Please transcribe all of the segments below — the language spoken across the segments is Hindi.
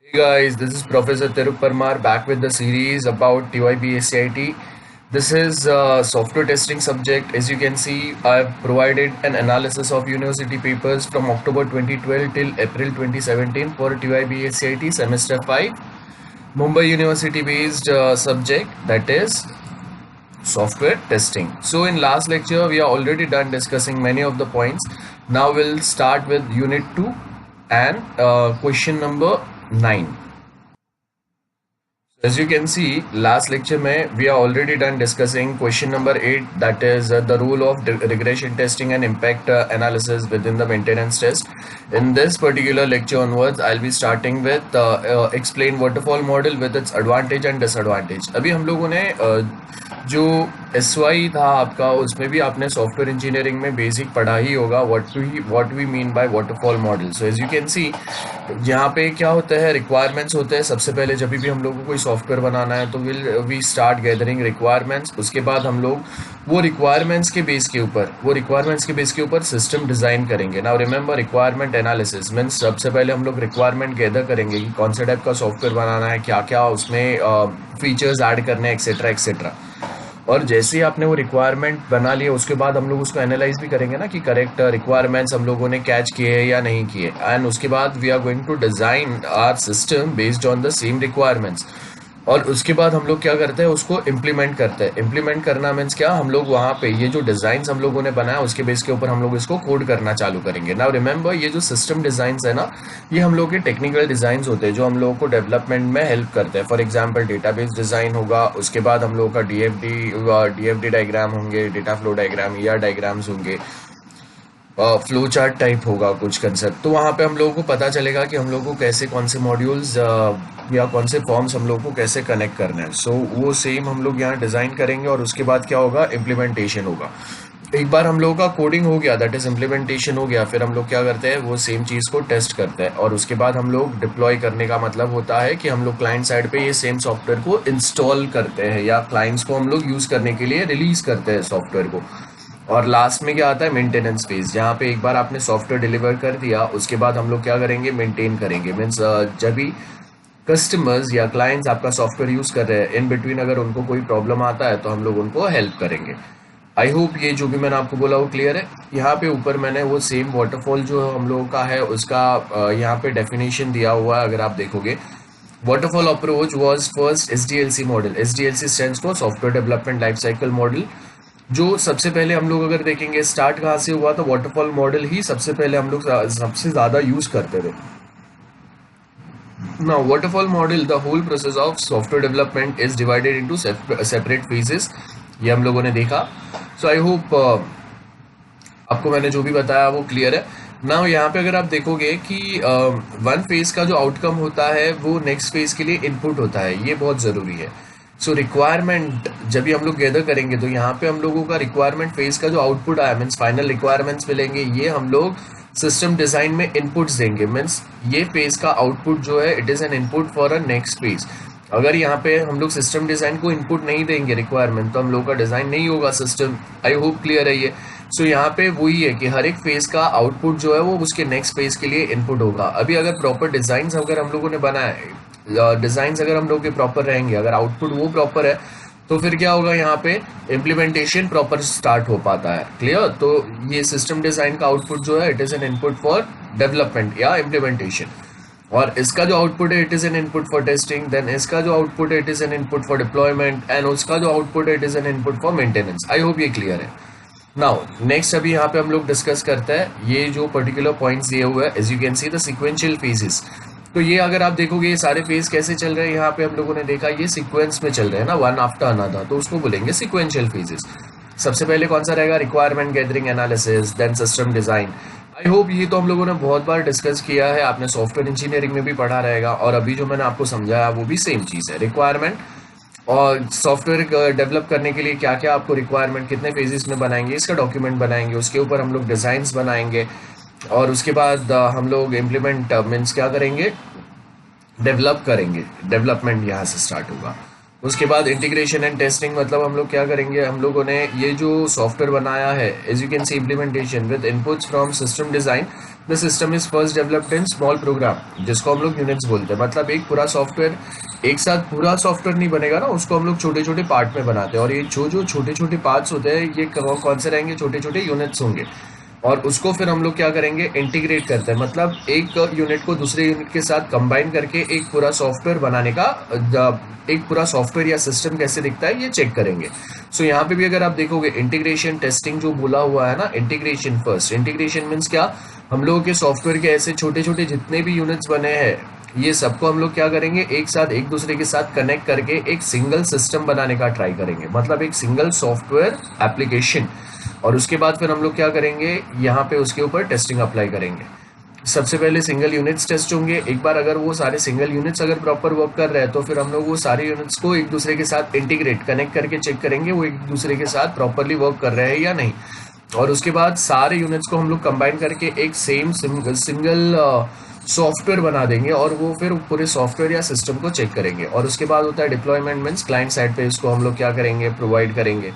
Hey guys, this is Professor Tirup Parmar back with the series about TYB-SCIT. This is a software testing subject. As you can see, I've provided an analysis of university papers from October 2012 till April 2017 for TYB-SCIT semester 5, Mumbai University based subject, that is software testing. So in last lecture, we are already done discussing many of the points. Now we'll start with unit 2 and question number 9. As you can see, last lecture mein we are already done discussing question number 8, that is the role of regression testing and impact analysis within the maintenance test. In this particular lecture onwards, I'll be starting with explain waterfall model with its advantage and disadvantage. अभी हम लोगों ने जो SY था आपका, उसमें भी आपने सॉफ्टवेयर इंजीनियरिंग में बेसिक पढ़ा ही होगा what we mean by waterfall model. So as you can see, यहाँ पे क्या होता है, रिक्वायरमेंट्स होते हैं. सबसे पहले जब भी हम लोगों को कोई सॉफ्टवेयर बनाना है तो वी स्टार्ट गैदरिंग रिक्वायरमेंट्स. उसके बाद हम लोग वो रिक्वायरमेंट्स के बेस के ऊपर सिस्टम डिज़ाइन करेंगे. Now remember, requirement analysis means सबसे पहले हम लोग रिक्वायरमेंट गैदर करेंगे कि कौन से टाइप का सॉफ्टवेयर बनाना है, क्या क्या उसमें फीचर्स ऐड करने हैं, एक्सेट्रा एक्सेट्रा. और जैसे ही आपने वो रिक्वायरमेंट बना लिया, उसके बाद हम लोग उसको एनालाइज भी करेंगे ना कि करेक्ट रिक्वायरमेंट्स हम लोगों ने कैच किए हैं या नहीं किए. एंड उसके बाद we are going to design our system based on the same requirements. और उसके बाद हम लोग क्या करते हैं, उसको इम्प्लीमेंट करते हैं. इम्प्लीमेंट करना मीन्स क्या, हम लोग वहाँ पे ये जो डिज़ाइंस हम लोगों ने बनाया उसके बेस के ऊपर हम लोग इसको कोड करना चालू करेंगे. नाउ रिमेंबर, ये जो सिस्टम डिज़ाइंस है ना, ये हम लोग के टेक्निकल डिज़ाइंस होते हैं जो हम लोगों को डेवलपमेंट में हेल्प करते हैं. फॉर एग्जाम्पल, डेटाबेस डिज़ाइन होगा, उसके बाद हम लोगों का डीएफडी डायग्राम होंगे, data flow diagram, ER diagrams होंगे, फ्लो चार्ट टाइप होगा कुछ कंसेप्ट. तो वहाँ पे हम लोगों को पता चलेगा कि हम लोगों को कैसे कौन से मॉड्यूल्स या कौन से फॉर्म्स हम लोग को कैसे कनेक्ट करना है. सो वो सेम हम लोग यहाँ डिज़ाइन करेंगे. और उसके बाद क्या होगा, इम्प्लीमेंटेशन होगा. एक बार हम लोगों का कोडिंग हो गया, दैट इज इम्प्लीमेंटेशन हो गया, फिर हम लोग क्या करते हैं, वो सेम चीज़ को टेस्ट करते हैं. और उसके बाद हम लोग डिप्लॉय करने का मतलब होता है कि हम लोग क्लाइंट साइड पे ये सेम सॉफ्टवेयर को इंस्टॉल करते हैं या क्लाइंट्स को हम लोग यूज़ करने के लिए रिलीज करते हैं सॉफ्टवेयर को. और लास्ट में क्या आता है, मेंटेनेंस फेज, जहाँ पे एक बार आपने सॉफ्टवेयर डिलीवर कर दिया, उसके बाद हम लोग क्या करेंगे, मेंटेन करेंगे. मीन्स जब भी कस्टमर्स या क्लाइंट्स आपका सॉफ्टवेयर यूज़ कर रहे हैं, इन बिटवीन अगर उनको कोई प्रॉब्लम आता है तो हम लोग उनको हेल्प करेंगे. आई होप ये जो भी मैंने आपको बोला वो क्लियर है. यहाँ पे ऊपर मैंने वो सेम वाटरफॉल जो हम लोगों का है उसका यहाँ पे डेफिनेशन दिया हुआ है. अगर आप देखोगे, waterfall approach was first SDLC model. SDLC stands for software development life cycle model. जो सबसे पहले हम लोग अगर देखेंगे स्टार्ट कहाँ से हुआ, तो वाटरफॉल मॉडल ही सबसे पहले हम लोग सबसे ज़्यादा यूज़ करते थे. Now, waterfall model, the whole process of software development is divided into separate phases. ये हम लोगों ने देखा. So I hope आपको मैंने जो भी बताया वो क्लियर है. नाउ यहाँ पे अगर आप देखोगे कि वन फेज का जो आउटकम होता है वो नेक्स्ट फेज के लिए इनपुट होता है, ये बहुत ज़रूरी है. सो रिक्वायरमेंट जब भी हम लोग गैदर करेंगे तो यहाँ पे हम लोगों का रिक्वायरमेंट फेज का जो आउटपुट आया, मीन्स फाइनल रिक्वायरमेंट्स मिलेंगे, ये हम लोग सिस्टम डिज़ाइन में इनपुट्स देंगे. मीन्स ये फेज का आउटपुट जो है, it is an input for a next phase. अगर यहाँ पे हम लोग सिस्टम डिज़ाइन को इनपुट नहीं देंगे रिक्वायरमेंट, तो हम लोग का डिज़ाइन नहीं होगा सिस्टम. आई होप क्लियर है ये. सो यहाँ पे वही है कि हर एक फेज का आउटपुट जो है वो उसके नेक्स्ट फेज के लिए इनपुट होगा. अभी अगर प्रॉपर डिज़ाइन अगर हम लोगों ने बनाया है, डिज़ाइंस अगर हम लोग के प्रॉपर रहेंगे, अगर आउटपुट वो प्रॉपर है, तो फिर क्या होगा, यहाँ पे इम्प्लीमेंटेशन प्रॉपर स्टार्ट हो पाता है. क्लियर. तो ये सिस्टम डिज़ाइन का आउटपुट जो है, it is an input for development या इम्प्लीमेंटेशन. और इसका जो आउटपुट है, it is an input for testing. Then इसका जो आउटपुट है, it is an input for deployment. And उसका जो आउटपुट है, it is an input for maintenance. I hope ये क्लियर है. नाउ नेक्स्ट अभी यहाँ पे हम लोग डिस्कस करते हैं ये जो पर्टिकुलर पॉइंट्स दिए हुए हैं. As you can see the sequential phases. तो ये अगर आप देखोगे ये सारे फेज कैसे चल रहे हैं, यहाँ पे हम लोगों ने देखा ये सीक्वेंस में चल रहे हैं ना, वन आफ्टर अनदर, तो उसको बोलेंगे सिक्वेंशियल फेजेस. सबसे पहले कौन सा रहेगा, requirement gathering analysis, then system design. I hope ये तो हम लोगों ने बहुत बार डिस्कस किया है, आपने सॉफ्टवेयर इंजीनियरिंग में भी पढ़ा रहेगा. और अभी जो मैंने आपको समझाया वो भी सेम चीज़ है. रिक्वायरमेंट और सॉफ्टवेयर डेवलप करने के लिए क्या क्या आपको रिक्वायरमेंट कितने फेजेस में बनाएंगे, इसका डॉक्यूमेंट बनाएंगे, उसके ऊपर हम लोग डिज़ाइंस बनाएंगे. और उसके बाद हम लोग इम्प्लीमेंट मीन्स क्या करेंगे, डेवलप करेंगे. डेवलपमेंट यहाँ से स्टार्ट होगा. उसके बाद इंटीग्रेशन एंड टेस्टिंग, मतलब हम लोग क्या करेंगे, हम लोगों ने ये जो सॉफ्टवेयर बनाया है, as you can see implementation with inputs from system design, the system is first developed in small program, जिसको हम लोग यूनिट्स बोलते हैं। मतलब एक पूरा सॉफ्टवेयर एक साथ पूरा सॉफ्टवेयर नहीं बनेगा ना, उसको हम लोग छोटे छोटे पार्ट में बनाते हैं, और ये जो छोटे छोटे पार्ट्स होते हैं ये कौन से रहेंगे, छोटे छोटे यूनिट्स होंगे, और उसको फिर हम लोग क्या करेंगे, इंटीग्रेट करते हैं। मतलब एक यूनिट को दूसरे यूनिट के साथ कंबाइन करके एक पूरा सॉफ्टवेयर बनाने का, एक पूरा सॉफ्टवेयर या सिस्टम कैसे दिखता है ये चेक करेंगे। सो यहाँ पे भी अगर आप देखोगे इंटीग्रेशन टेस्टिंग जो बोला हुआ है ना, इंटीग्रेशन फर्स्ट, इंटीग्रेशन मीन्स क्या, हम लोगों के सॉफ्टवेयर के ऐसे छोटे छोटे जितने भी यूनिट्स बने हैं ये सबको हम लोग क्या करेंगे, एक साथ एक दूसरे के साथ कनेक्ट करके एक सिंगल सिस्टम बनाने का ट्राई करेंगे, मतलब एक सिंगल सॉफ्टवेयर एप्लीकेशन। और उसके बाद फिर हम लोग क्या करेंगे, यहाँ पे उसके ऊपर टेस्टिंग अप्लाई करेंगे। सबसे पहले सिंगल यूनिट्स टेस्ट होंगे। एक बार अगर वो सारे सिंगल यूनिट्स अगर प्रॉपर वर्क कर रहे हैं तो फिर हम लोग वो सारे यूनिट्स को एक दूसरे के साथ इंटीग्रेट कनेक्ट करके चेक करेंगे वो एक दूसरे के साथ प्रॉपरली वर्क कर रहे हैं या नहीं। और उसके बाद सारे यूनिट्स को हम लोग कंबाइन करके एक सेम सिंगल सॉफ्टवेयर बना देंगे, और वो फिर पूरे सॉफ्टवेयर या सिस्टम को चेक करेंगे। और उसके बाद होता है डिप्लॉयमेंट, मीन्स क्लाइंट साइड पे इसको हम लोग क्या करेंगे, प्रोवाइड करेंगे।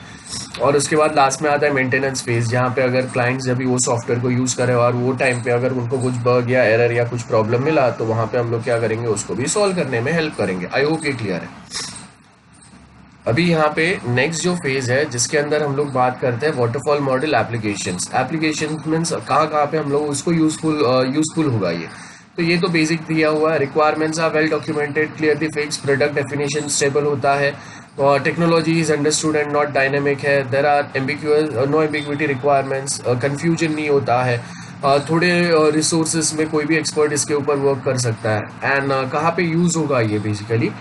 और उसके बाद लास्ट में आता है मेंटेनेंस फेज, जहाँ पे अगर क्लाइंट्स जब भी वो सॉफ्टवेयर को यूज़ करें और वो टाइम पे अगर उनको कुछ बग या एरर या कुछ प्रॉब्लम मिला तो वहाँ पे हम लोग क्या करेंगे, उसको भी सॉल्व करने में हेल्प करेंगे। आई होप ये क्लियर है। अभी यहाँ पे नेक्स्ट जो फेज है जिसके अंदर हम लोग बात करते हैं waterfall model applications. Applications means कहाँ पे हम लोग उसको यूजफुल होगा ये। तो ये तो बेसिक दिया हुआ है। Requirements are well documented, clearly fix, product definition stable होता है, technology is understood and not dynamic है, there are no ambiguity requirements, confusion नहीं होता है, थोड़े रिसोर्सेज में कोई भी एक्सपर्ट इसके ऊपर वर्क कर सकता है। एंड कहाँ पे यूज़ होगा ये बेसिकली,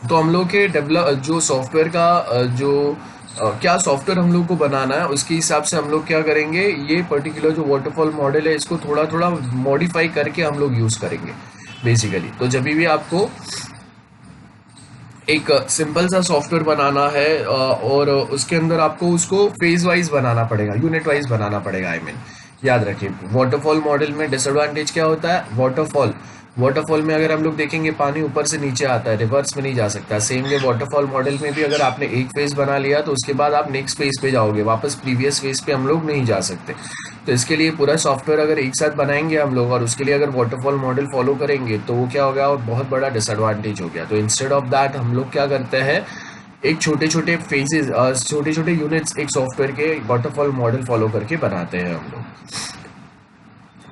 तो हम लोग के डेवलप जो सॉफ्टवेयर का क्या सॉफ्टवेयर हम लोग को बनाना है उसके हिसाब से हम लोग क्या करेंगे, ये पर्टिकुलर जो वाटरफॉल मॉडल है इसको थोड़ा थोड़ा मॉडिफाई करके हम लोग यूज़ करेंगे बेसिकली। तो जब भी आपको एक सिंपल सा सॉफ्टवेयर बनाना है और उसके अंदर आपको उसको फेज वाइज बनाना पड़ेगा, यूनिट वाइज बनाना पड़ेगा। आई मीन याद रखिए वाटरफॉल मॉडल में डिसएडवांटेज क्या होता है, वाटरफॉल में अगर हम लोग देखेंगे पानी ऊपर से नीचे आता है, रिवर्स में नहीं जा सकता। सेम वे वाटरफॉल मॉडल में भी अगर आपने एक फेज बना लिया तो उसके बाद आप नेक्स्ट फेज पे जाओगे, वापस प्रीवियस फेज पे हम लोग नहीं जा सकते। तो इसके लिए पूरा सॉफ्टवेयर अगर एक साथ बनाएंगे हम लोग और उसके लिए अगर वाटरफॉल मॉडल फॉलो करेंगे तो वो क्या हो गया, और बहुत बड़ा डिसएडवांटेज हो गया। तो इंस्टेड ऑफ दैट हम लोग क्या करते हैं, एक छोटे छोटे फेजेस, छोटे छोटे यूनिट्स एक सॉफ्टवेयर के वाटरफॉल मॉडल फॉलो करके बनाते हैं हम लोग।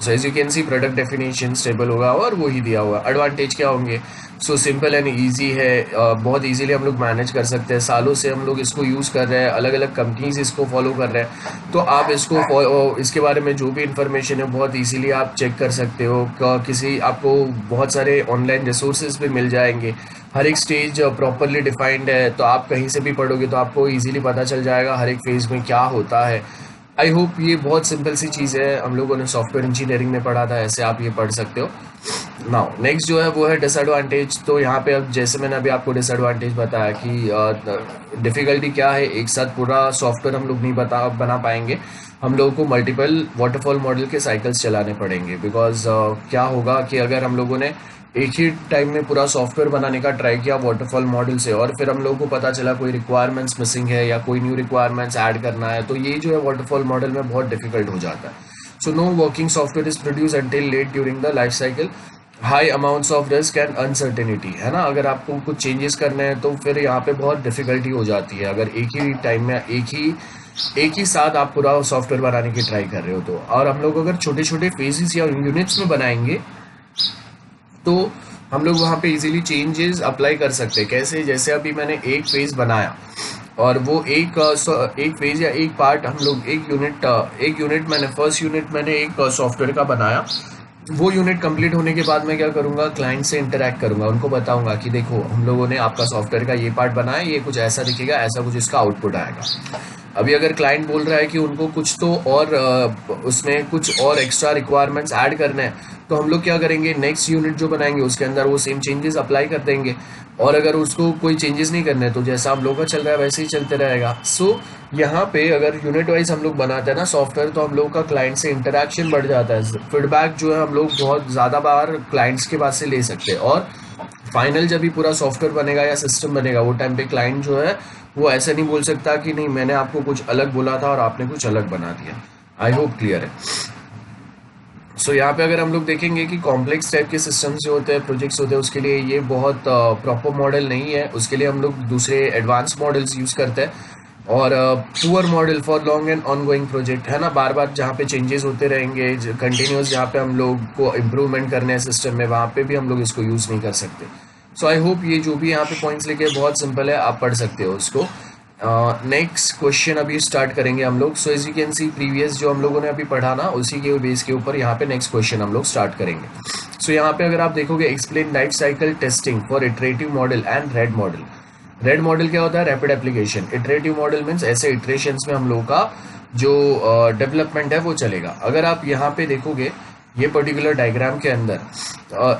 So as you can see product definition stable होगा और वो ही दिया हुआ। एडवांटेज क्या होंगे, सो सिंपल एंड इजी है, बहुत इजीली हम लोग मैनेज कर सकते हैं। सालों से हम लोग इसको यूज़ कर रहे हैं, अलग अलग कंपनीज इसको फॉलो कर रहे हैं, तो आप इसके बारे में जो भी इंफॉर्मेशन है बहुत इजीली आप चेक कर सकते हो। किसी आपको बहुत सारे ऑनलाइन रिसोर्सेज भी मिल जाएंगे, हर एक स्टेज प्रॉपरली डिफाइंड है, तो आप कहीं से भी पढ़ोगे तो आपको इजीली पता चल जाएगा हर एक फेज में क्या होता है। आई होप ये बहुत सिंपल सी चीज़ है, हम लोगों ने सॉफ्टवेयर इंजीनियरिंग में पढ़ा था, ऐसे आप ये पढ़ सकते हो। नाउ नेक्स्ट जो है वो है डिसएडवांटेज। तो यहाँ पे अब जैसे मैंने अभी आपको डिसएडवांटेज बताया कि डिफ़िकल्टी क्या है, एक साथ पूरा सॉफ्टवेयर हम लोग नहीं बना पाएंगे, हम लोगों को मल्टीपल वाटरफॉल मॉडल के साइकिल्स चलाने पड़ेंगे। बिकॉज क्या होगा कि अगर हम लोगों ने एक ही टाइम में पूरा सॉफ्टवेयर बनाने का ट्राई किया वाटरफॉल मॉडल से और फिर हम लोगों को पता चला कोई रिक्वायरमेंट्स मिसिंग है या कोई न्यू रिक्वायरमेंट्स ऐड करना है, तो ये जो है वाटरफॉल मॉडल में बहुत डिफिकल्ट हो जाता है। So no working software is produce until late during the life cycle, high amounts of risk and uncertainty, है ना। अगर आपको कुछ चेंजेस करने हैं तो फिर यहाँ पे बहुत डिफिकल्टी हो जाती है अगर एक ही टाइम में एक ही साथ आप पूरा सॉफ्टवेयर बनाने की ट्राई कर रहे हो तो। और हम लोग अगर छोटे छोटे फेजेस या यूनिट्स में बनाएंगे तो हम लोग वहाँ पे इजीली चेंजेस अप्लाई कर सकते हैं। कैसे, जैसे अभी मैंने एक फेज बनाया और वो एक फेज या एक पार्ट हम लोग एक यूनिट मैंने फर्स्ट यूनिट मैंने एक सॉफ्टवेयर का बनाया। वो यूनिट कंप्लीट होने के बाद मैं क्या करूँगा, क्लाइंट से इंटरेक्ट करूँगा, उनको बताऊँगा कि देखो हम लोगों ने आपका सॉफ्टवेयर का ये पार्ट बनाया, ये कुछ ऐसा दिखेगा, ऐसा कुछ इसका आउटपुट आएगा। अभी अगर क्लाइंट बोल रहा है कि उनको कुछ तो और उसमें कुछ और एक्स्ट्रा रिक्वायरमेंट्स ऐड करने हैं, तो हम लोग क्या करेंगे, नेक्स्ट यूनिट जो बनाएंगे उसके अंदर वो सेम चेंजेस अप्लाई कर देंगे। और अगर उसको कोई चेंजेस नहीं करने तो जैसा हम लोग का चल रहा है वैसे ही चलते रहेगा। सो यहाँ पे अगर यूनिट वाइज हम लोग बनाते हैं ना सॉफ्टवेयर, तो हम लोग का क्लाइंट से इंटरेक्शन बढ़ जाता है, फीडबैक जो है हम लोग बहुत ज़्यादा बार क्लाइंट्स के पास से ले सकते हैं। और फाइनल जब भी पूरा सॉफ्टवेयर बनेगा या सिस्टम बनेगा, वो टाइम पे क्लाइंट जो है वो ऐसे नहीं बोल सकता कि नहीं मैंने आपको कुछ अलग बोला था और आपने कुछ अलग बना दिया। आई होप क्लियर है। सो यहाँ पे अगर हम लोग देखेंगे कि कॉम्प्लेक्स टाइप के सिस्टम्स जो होते हैं, प्रोजेक्ट्स होते हैं, उसके लिए ये बहुत प्रॉपर मॉडल नहीं है। उसके लिए हम लोग दूसरे एडवांस मॉडल्स यूज़ करते हैं। और poor model for long and ongoing project है ना, बार बार जहाँ पे चेंजेस होते रहेंगे कंटिन्यूस, जहाँ पे हम लोग को इम्प्रूवमेंट करने हैं सिस्टम में, वहाँ पे भी हम लोग इसको यूज़ नहीं कर सकते। सो आई होप ये जो भी यहाँ पे पॉइंट्स लिखे बहुत सिंपल है, आप पढ़ सकते हो उसको। नेक्स्ट क्वेश्चन अभी स्टार्ट करेंगे हम लोग। So as you can see previous जो हम लोगों ने अभी पढ़ा ना, उसी के बेस के ऊपर यहाँ पे नेक्स्ट क्वेश्चन हम लोग स्टार्ट करेंगे। सो यहाँ पे अगर आप देखोगे, explain life cycle testing for iterative model and RAD model. RAD model क्या होता है? Rapid application. Iterative model means ऐसे इटरेशंस में हम लोगों का जो डेवलपमेंट है वो चलेगा। अगर आप यहाँ पे देखोगे ये पर्टिकुलर डायग्राम के अंदर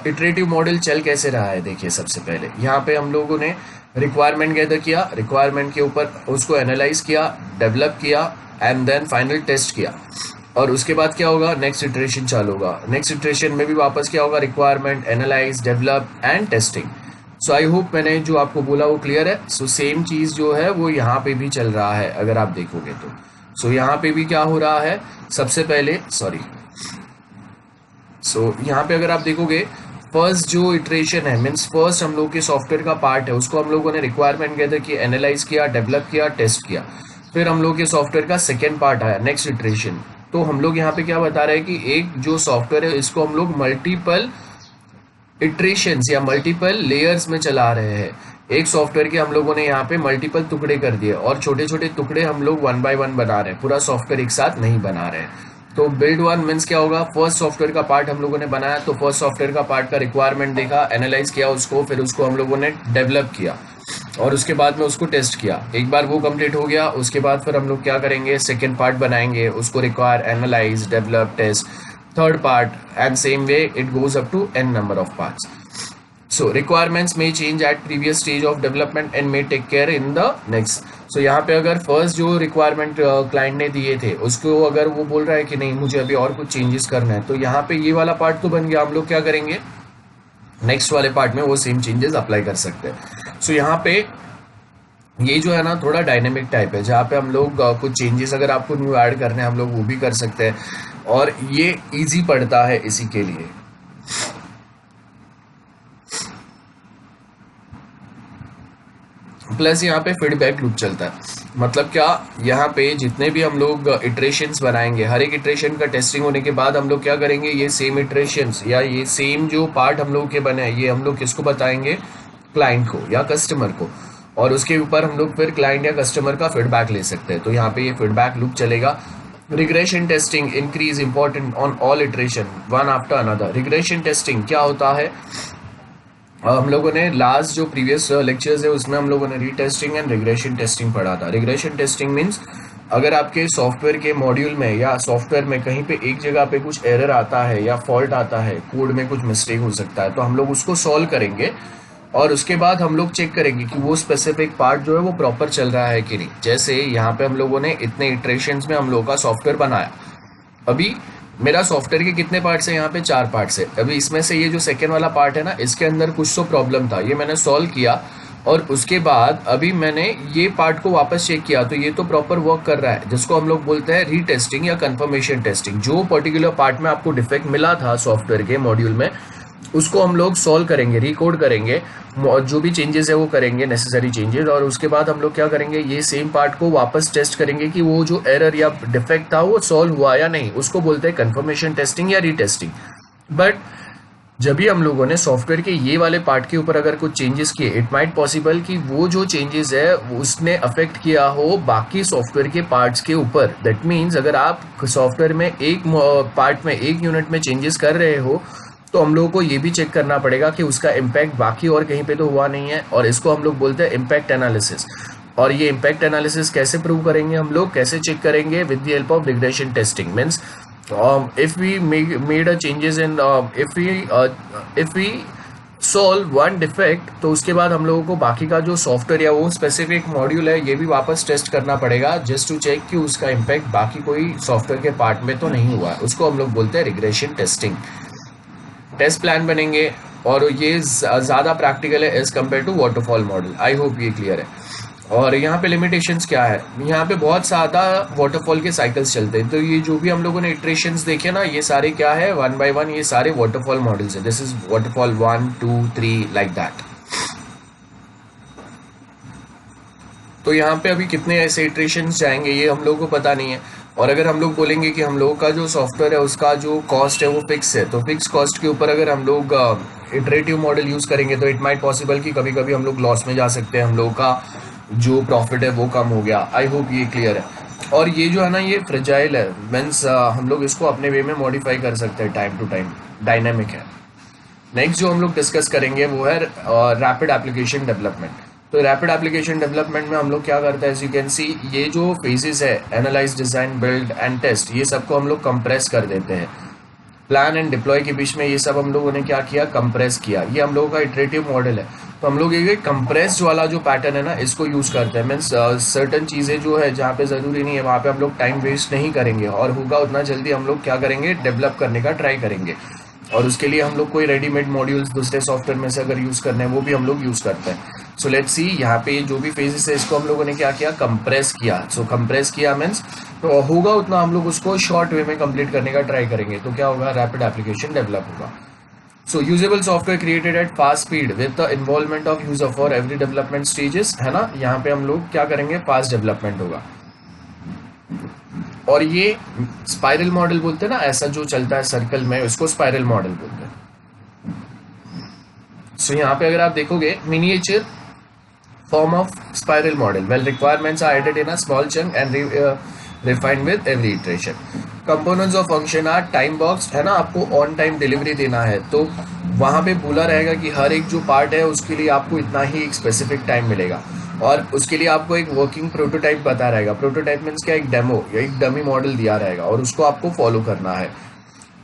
इटरेटिव मॉडल चल कैसे रहा है, देखिए सबसे पहले यहाँ पे हम लोगों ने रिक्वायरमेंट गैदर किया, रिक्वायरमेंट के ऊपर उसको एनालाइज किया, डेवलप किया एंड देन फाइनल टेस्ट किया। और उसके बाद क्या होगा? नेक्स्ट इटरेशन चालू होगा। नेक्स्ट इटरेशन में भी वापस क्या होगा? Requirement, analyse, develop and testing. So I hope मैंने जो आपको बोला वो क्लियर है। सो सेम चीज जो है वो यहाँ पे भी चल रहा है अगर आप देखोगे तो। सो यहाँ पे भी क्या हो रहा है? सबसे पहले यहाँ पे अगर आप देखोगे, फर्स्ट जो इटरेशन है मीन्स फर्स्ट हम लोग के सॉफ्टवेयर का पार्ट है, उसको हम लोगों ने रिक्वायरमेंट गैदर की, एनालाइज किया, डेवलप किया, टेस्ट किया। फिर हम लोग के सॉफ्टवेयर का सेकेंड पार्ट आया, नेक्स्ट इटरेशन। तो हम लोग यहाँ पे क्या बता रहे हैं कि एक जो सॉफ्टवेयर है इसको हम लोग मल्टीपल इटरेशंस या मल्टीपल लेयर्स में चला रहे हैं। एक सॉफ्टवेयर के हम लोगों ने यहाँ पे मल्टीपल टुकड़े कर दिए और छोटे छोटे टुकड़े हम लोग 1 by 1 बना रहे हैं, पूरा सॉफ्टवेयर एक साथ नहीं बना रहे हैं। तो बिल्ड वन मीन्स क्या होगा? फर्स्ट सॉफ्टवेयर का पार्ट हम लोगों ने बनाया, तो फर्स्ट सॉफ्टवेयर का पार्ट का रिक्वायरमेंट देखा, एनालाइज किया उसको, फिर उसको हम लोगों ने डेवलप किया और उसके बाद में उसको टेस्ट किया। एक बार वो कंप्लीट हो गया, उसके बाद फिर हम लोग क्या करेंगे? सेकेंड पार्ट बनाएंगे, उसको require, analyse, develop, test, third part and same way it goes up to n number of parts. So requirements may change at previous stage of development and may take care in the next. So यहाँ पे अगर फर्स्ट जो रिक्वायरमेंट क्लाइंट ने दिए थे उसको अगर वो बोल रहा है कि नहीं मुझे अभी और कुछ चेंजेस करना है, तो यहाँ पे ये वाला पार्ट तो बन गया, हम लोग क्या करेंगे? नेक्स्ट वाले पार्ट में वो सेम चेंजेस अप्लाई कर सकते हैं। सो यहाँ पे ये जो है ना थोड़ा डायनेमिक टाइप है, जहाँ पे हम लोग कुछ चेंजेस अगर आपको न्यू ऐड करने हैं हम लोग वो भी कर सकते हैं और ये इजी पड़ता है इसी के लिए। प्लस यहाँ पे फीडबैक लूप चलता है, मतलब क्या? यहाँ पे जितने भी हम लोग इटरेशंस बनाएंगे, हर एक इटरेशन का टेस्टिंग होने के बाद हम लोग क्या करेंगे? ये सेम इटरेशंस या ये सेम जो पार्ट हम लोग के बने हैं ये हम लोग किसको बताएंगे? क्लाइंट को या कस्टमर को, और उसके ऊपर हम लोग फिर क्लाइंट या कस्टमर का फीडबैक ले सकते हैं। तो यहाँ पे ये फीडबैक लूप चलेगा। Regression testing increase important on all iteration one after another. Regression testing क्या होता है? हम लोगों ने लास्ट जो प्रीवियस लेक्चर्स है उसमें हम लोगों ने रीटेस्टिंग एंड रिग्रेशन टेस्टिंग पढ़ा था। रिग्रेशन टेस्टिंग मीन्स अगर आपके सॉफ्टवेयर के मॉड्यूल में या सॉफ्टवेयर में कहीं पे एक जगह पे कुछ एरर आता है या फॉल्ट आता है, कोड में कुछ मिस्टेक हो सकता है, तो हम लोग उसको सॉल्व करेंगे और उसके बाद हम लोग चेक करेंगे कि वो स्पेसिफिक पार्ट जो है वो प्रॉपर चल रहा है कि नहीं। जैसे यहाँ पे हम लोगों ने इतने इटरेशंस में हम लोगों का सॉफ्टवेयर बनाया, अभी मेरा सॉफ्टवेयर के कितने पार्ट्स है? यहाँ पे 4 पार्ट्स है। अभी इसमें से ये जो सेकेंड वाला पार्ट है ना, इसके अंदर कुछ तो प्रॉब्लम था, ये मैंने सॉल्व किया और उसके बाद अभी मैंने ये पार्ट को वापस चेक किया तो ये तो प्रॉपर वर्क कर रहा है, जिसको हम लोग बोलते हैं रीटेस्टिंग या कंफर्मेशन टेस्टिंग। जो पर्टिकुलर पार्ट में आपको डिफेक्ट मिला था सॉफ्टवेयर के मॉड्यूल में, उसको हम लोग सॉल्व करेंगे, रिकोड करेंगे, जो भी चेंजेस है वो करेंगे, नेसेसरी चेंजेस, और उसके बाद हम लोग क्या करेंगे? ये सेम पार्ट को वापस टेस्ट करेंगे कि वो जो एरर या डिफेक्ट था वो सॉल्व हुआ या नहीं। उसको बोलते हैं कंफर्मेशन टेस्टिंग या रीटेस्टिंग। बट जब भी हम लोगों ने सॉफ्टवेयर के ये वाले पार्ट के ऊपर अगर कुछ चेंजेस किए, इट माइट पॉसिबल कि वो जो चेंजेस है उसने अफेक्ट किया हो बाकी सॉफ्टवेयर के पार्ट्स के ऊपर। दैट मीन्स अगर आप सॉफ्टवेयर में एक पार्ट में, एक यूनिट में चेंजेस कर रहे हो, तो हम लोगों को ये भी चेक करना पड़ेगा कि उसका इम्पैक्ट बाकी और कहीं पे तो हुआ नहीं है, और इसको हम लोग बोलते हैं इम्पैक्ट एनालिसिस। और ये इम्पैक्ट एनालिसिस कैसे प्रूव करेंगे हम लोग, कैसे चेक करेंगे? With the help of regression testing. Means if we made a changes in if we solve one defect, तो उसके बाद हम लोगों को बाकी का जो सॉफ्टवेयर या वो स्पेसिफिक मॉड्यूल है ये भी वापस टेस्ट करना पड़ेगा, जस्ट टू चेक कि उसका इम्पैक्ट बाकी कोई सॉफ्टवेयर के पार्ट में तो नहीं हुआ है। उसको हम लोग बोलते हैं रिग्रेशन टेस्टिंग। टेस्ट प्लान बनेंगे और ये ज़्यादा प्रैक्टिकल है as compare to waterfall model. I hope ये क्लियर है। और यहाँ पे लिमिटेशंस क्या है, यहाँ पे बहुत ज़्यादा वाटरफॉल के साइकिल्स चलते हैं। तो ये जो भी हम लोगों ने इटरेशंस देखे ना, ये सारे क्या है, 1 by 1 ये सारे वाटरफॉल मॉडल्स है। This is waterfall 1 2 3 like that. तो यहाँ पे अभी कितने ऐसे इटरेशंस जाएंगे ये हम लोगों को पता नहीं है। और अगर हम लोग बोलेंगे कि हम लोगों का जो सॉफ्टवेयर है उसका जो कॉस्ट है वो फिक्स है, तो फिक्स कॉस्ट के ऊपर अगर हम लोग इटरेटिव मॉडल यूज़ करेंगे तो इट माइट पॉसिबल कि कभी कभी हम लोग लॉस में जा सकते हैं, हम लोगों का जो प्रॉफिट है वो कम हो गया। आई होप ये क्लियर है। और ये जो है ना, ये फ्रेजाइल है, मीन्स हम लोग इसको अपने वे में मॉडिफाई कर सकते हैं, टाइम टू टाइम डायनेमिक है। नेक्स्ट जो हम लोग डिस्कस करेंगे वो है रैपिड एप्लीकेशन डेवलपमेंट। तो रैपिड एप्लीकेशन डेवलपमेंट में हम लोग क्या करते हैं, एज यू कैन सी ये जो फेजेस है, analyse, design, build and test, ये सबको हम लोग कंप्रेस कर देते हैं। प्लान एंड डिप्लॉय के बीच में ये सब हम लोगों ने क्या किया, कंप्रेस किया। ये हम लोगों का इटरेटिव मॉडल है। तो हम लोग ये कंप्रेस्ड वाला जो पैटर्न है ना, इसको यूज़ करते हैं। मीन्स सर्टन चीज़ें जो है जहाँ पे ज़रूरी नहीं है वहाँ पे हम लोग टाइम वेस्ट नहीं करेंगे, और होगा उतना जल्दी हम लोग क्या करेंगे, डेवलप करने का ट्राई करेंगे। और उसके लिए हम लोग कोई रेडीमेड मॉड्यूल्स दूसरे सॉफ्टवेयर में से अगर यूज़ करने हैं वो भी हम लोग यूज़ करते हैं। सो लेट्स सी, यहाँ पे जो भी फेजेस है इसको हम लोगों ने क्या किया, कंप्रेस किया। सो कंप्रेस किया मीन्स तो होगा उतना हम लोग उसको शॉर्ट वे में कंप्लीट करने का ट्राई करेंगे। तो क्या होगा, रैपिड एप्लीकेशन डेवलप होगा। So usable software created at fast speed with the involvement of user for every development stages, है ना। यहाँ पे हम लोग क्या करेंगे, फास्ट डेवलपमेंट होगा। और ये स्पाइरल मॉडल बोलते हैं ना, ऐसा जो चलता है सर्कल में, उसको स्पाइरल मॉडल बोलते हैं। सो यहाँ पे अगर आप देखोगे, miniature form of spiral model well requirements are added in a small chunk and refined with every iteration. Components of function are time boxed, है ना। आपको ऑन टाइम डिलीवरी देना है तो वहाँ पे बोला रहेगा कि हर एक जो पार्ट है उसके लिए आपको इतना ही एक स्पेसिफिक टाइम मिलेगा, और उसके लिए आपको एक वर्किंग प्रोटोटाइप बता रहेगा। प्रोटोटाइप मीन्स क्या, एक डेमो या एक डमी मॉडल दिया रहेगा, और उसको आपको फॉलो करना है।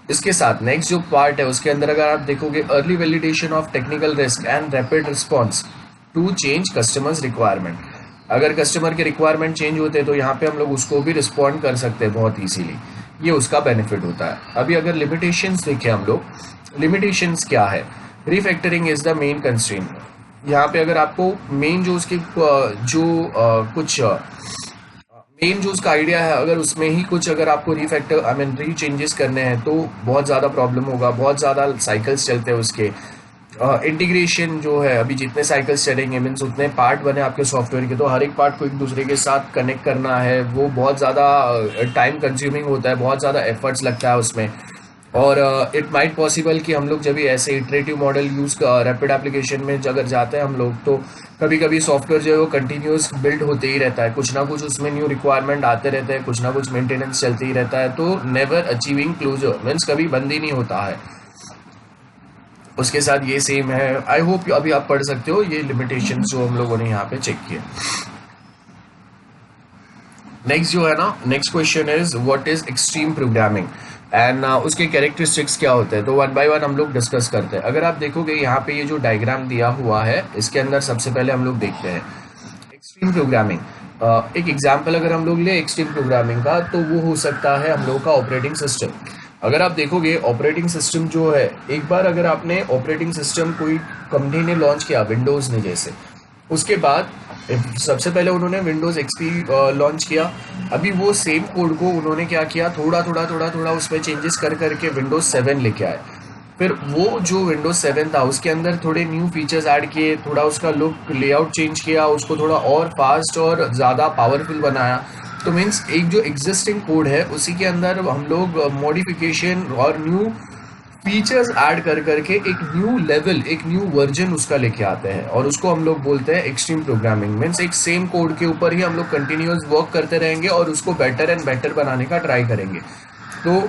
इसके साथ नेक्स्ट जो पार्ट है उसके अंदर अगर आप देखोगे, early validation of technical risk and rapid response to change customers requirement. अगर कस्टमर के रिक्वायरमेंट चेंज होते हैं तो यहाँ पे हम लोग उसको भी रिस्पॉन्ड कर सकते हैं बहुत इजीली, ये उसका बेनिफिट होता है। अभी अगर लिमिटेशंस देखें हम लोग, लिमिटेशंस क्या है, refactoring is the main constraint. यहाँ पे अगर आपको मेन जो उसके कुछ मेन जो उसका आइडिया है, अगर उसमें ही कुछ अगर आपको रीफैक्टर आई मीन री चेंजेस करने हैं तो बहुत ज़्यादा प्रॉब्लम होगा, बहुत ज़्यादा साइकिल्स चलते हैं उसके। इंटीग्रेशन जो है, अभी जितने साइकिल्स चलेंगे मीन्स उतने पार्ट बने आपके सॉफ्टवेयर के, तो हर एक पार्ट को एक दूसरे के साथ कनेक्ट करना है, वो बहुत ज़्यादा टाइम कंज्यूमिंग होता है, बहुत ज़्यादा एफर्ट्स लगता है उसमें। और इट माइट पॉसिबल कि हम लोग जब भी ऐसे iterative model use rapid application में अगर जाते हैं हम लोग, तो कभी कभी सॉफ्टवेयर जो है वो कंटिन्यूस बिल्ड होते ही रहता है, कुछ ना कुछ उसमें न्यू रिक्वायरमेंट आते रहते हैं, कुछ ना कुछ मेंटेनेंस चलते ही रहता है, तो नेवर अचीविंग क्लोजर मीन्स कभी बंद ही नहीं होता है। उसके साथ ये सेम है। आई होप अभी आप पढ़ सकते हो ये लिमिटेशंस जो हम लोगों ने यहाँ पे चेक किए। नेक्स्ट जो है ना, next question is what is extreme programming and उसके कैरेक्टरिस्टिक्स क्या होते हैं। तो 1 by 1 हम लोग डिस्कस करते हैं। अगर आप देखोगे यहाँ पे ये जो डायग्राम दिया हुआ है, इसके अंदर सबसे पहले हम लोग देखते हैं एक्सट्रीम प्रोग्रामिंग। एक एग्जाम्पल अगर हम लोग ले एक्सट्रीम प्रोग्रामिंग का, तो वो हो सकता है हम लोग का ऑपरेटिंग सिस्टम। अगर आप देखोगे ऑपरेटिंग सिस्टम जो है, एक बार अगर आपने ऑपरेटिंग सिस्टम कोई कंपनी ने लॉन्च किया, विंडोज़ ने जैसे, उसके बाद सबसे पहले उन्होंने विंडोज़ एक्सपी लॉन्च किया। अभी वो सेम कोड को उन्होंने क्या किया, थोड़ा थोड़ा उसमें चेंजेस कर करके विंडोज़ 7 लेके आए। फिर वो जो विंडोज़ 7 था उसके अंदर थोड़े न्यू फीचर्स ऐड किए, थोड़ा उसका लुक लेआउट चेंज किया, उसको थोड़ा और फास्ट और ज़्यादा पावरफुल बनाया। तो मीन्स एक जो एग्जिस्टिंग कोड है उसी के अंदर हम लोग मॉडिफिकेशन और न्यू फीचर्स ऐड कर करके एक न्यू लेवल, एक न्यू वर्जन उसका लेके आते हैं, और उसको हम लोग बोलते हैं एक्सट्रीम प्रोग्रामिंग। मीन्स एक सेम कोड के ऊपर ही हम लोग कंटिन्यूस वर्क करते रहेंगे और उसको बेटर एंड बेटर बनाने का ट्राई करेंगे। तो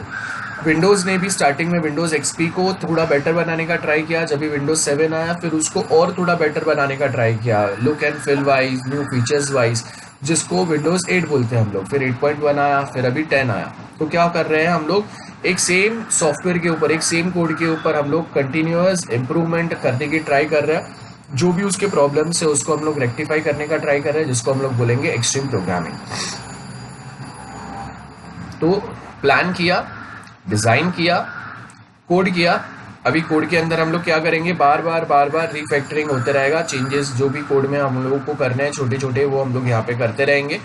विंडोज़ ने भी स्टार्टिंग में विंडोज़ एक्सपी को थोड़ा बेटर बनाने का ट्राई किया, जब भी विंडोज़ 7 आया फिर उसको और थोड़ा बेटर बनाने का ट्राई किया, look and feel wise, new features wise, जिसको विंडोज़ 8 बोलते हैं हम लोग। फिर 8.1 आया, फिर अभी 10 आया। तो क्या कर रहे हैं हम लोग, एक सेम सॉफ्टवेयर के ऊपर, एक सेम कोड के ऊपर हम लोग कंटिन्यूअस इम्प्रूवमेंट करने की ट्राई कर रहे हैं। जो भी उसके प्रॉब्लम्स है उसको हम लोग रेक्टिफाई करने का ट्राई कर रहे हैं, जिसको हम लोग बोलेंगे एक्सट्रीम प्रोग्रामिंग। तो प्लान किया, डिज़ाइन किया, कोड किया, अभी कोड के अंदर हम लोग क्या करेंगे, बार बार रिफैक्टरिंग होते रहेगा, चेंजेस जो भी कोड में हम लोगों को करने हैं छोटे छोटे वो हम लोग यहाँ पे करते रहेंगे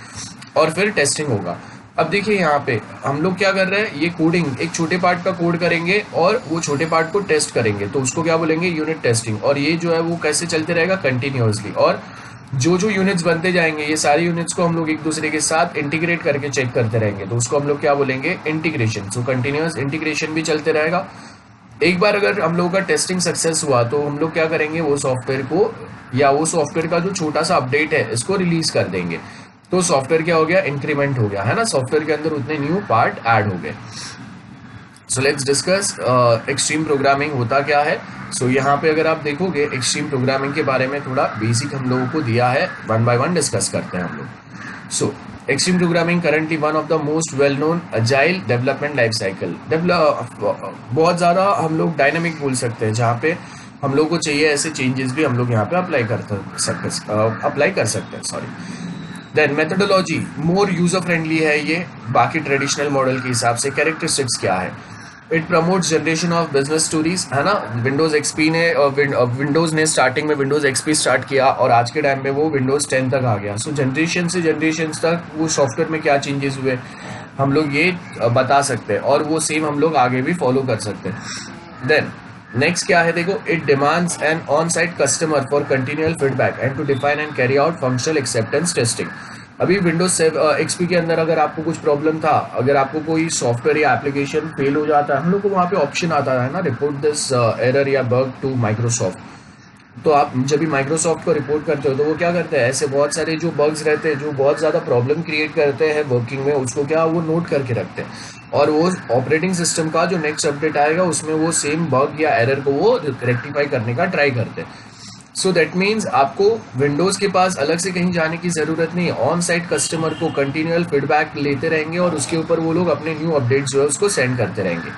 और फिर टेस्टिंग होगा। अब देखिए यहाँ पे हम लोग क्या कर रहे हैं, ये कोडिंग एक छोटे पार्ट का कोड करेंगे और वो छोटे पार्ट को टेस्ट करेंगे, तो उसको क्या बोलेंगे, यूनिट टेस्टिंग। और ये जो है वो कैसे चलते रहेगा, कंटिन्यूअसली। और जो जो यूनिट्स बनते जाएंगे ये सारी यूनिट्स को हम लोग एक दूसरे के साथ इंटीग्रेट करके चेक करते रहेंगे, तो उसको हम लोग क्या बोलेंगे, इंटीग्रेशन। सो कंटिन्यूअस इंटीग्रेशन भी चलते रहेगा। एक बार अगर हम लोगों का टेस्टिंग सक्सेस हुआ तो हम लोग क्या करेंगे, वो सॉफ्टवेयर को या वो सॉफ्टवेयर का जो छोटा सा अपडेट है इसको रिलीज कर देंगे, तो सॉफ्टवेयर क्या हो गया, इंक्रीमेंट हो गया है ना, सॉफ्टवेयर के अंदर उतने न्यू पार्ट ऐड हो गए। So let's discuss extreme programming होता क्या है। सो यहाँ पे अगर आप देखोगे एक्सट्रीम प्रोग्रामिंग के बारे में थोड़ा बेसिक हम लोगों को दिया है, वन बाय वन डिस्कस करते हैं हम लोग। सो extreme programming currently one of the most well known agile development life cycle. बहुत ज़्यादा हम लोग डायनेमिक बोल सकते हैं, जहाँ पे हम लोग को चाहिए ऐसे चेंजेस भी हम लोग यहाँ पे अप्लाई कर सकते हैं सॉरी। देन मेथोडोलॉजी मोर यूजर फ्रेंडली है ये बाकी ट्रेडिशनल मॉडल के हिसाब से। कैरेक्टरिस्टिक्स क्या है, it promotes generation of business stories, है ना। विंडोज एक्सपी ने विंडोज ने स्टार्टिंग में विंडोज एक्सपी स्टार्ट किया और आज के टाइम में वो विंडोज 10 तक आ गया। सो जनरेशन से जनरेशन तक वो सॉफ्टवेयर में क्या चेंजेस हुए हम लोग ये बता सकते हैं, और वो सेम हम लोग आगे भी फॉलो कर सकते हैं। देन नेक्स्ट क्या है, देखो, it demands an on site customer for continual feedback and to define and carry out functional acceptance testing. अभी विंडोज एक्सपी के अंदर अगर आपको कुछ प्रॉब्लम था, अगर आपको कोई सॉफ्टवेयर या एप्लीकेशन फेल हो जाता है, हम लोग को वहाँ पे ऑप्शन आता है ना, रिपोर्ट दिस एरर या बग टू माइक्रोसॉफ्ट। तो आप जब भी माइक्रोसॉफ्ट को रिपोर्ट करते हो तो वो क्या करते हैं, ऐसे बहुत सारे जो बग्स रहते हैं जो बहुत ज़्यादा प्रॉब्लम क्रिएट करते हैं वर्किंग में, उसको क्या वो नोट करके रखते हैं, और वो ऑपरेटिंग सिस्टम का जो नेक्स्ट अपडेट आएगा उसमें वो सेम बग या एरर को वो रेक्टिफाई करने का ट्राई करते हैं। सो दैट मीन्स आपको विंडोज के पास अलग से कहीं जाने की जरूरत नहीं है, ऑन साइट कस्टमर को कंटिन्यूअल फीडबैक लेते रहेंगे और उसके ऊपर वो लोग अपने न्यू अपडेट जो है उसको सेंड करते रहेंगे।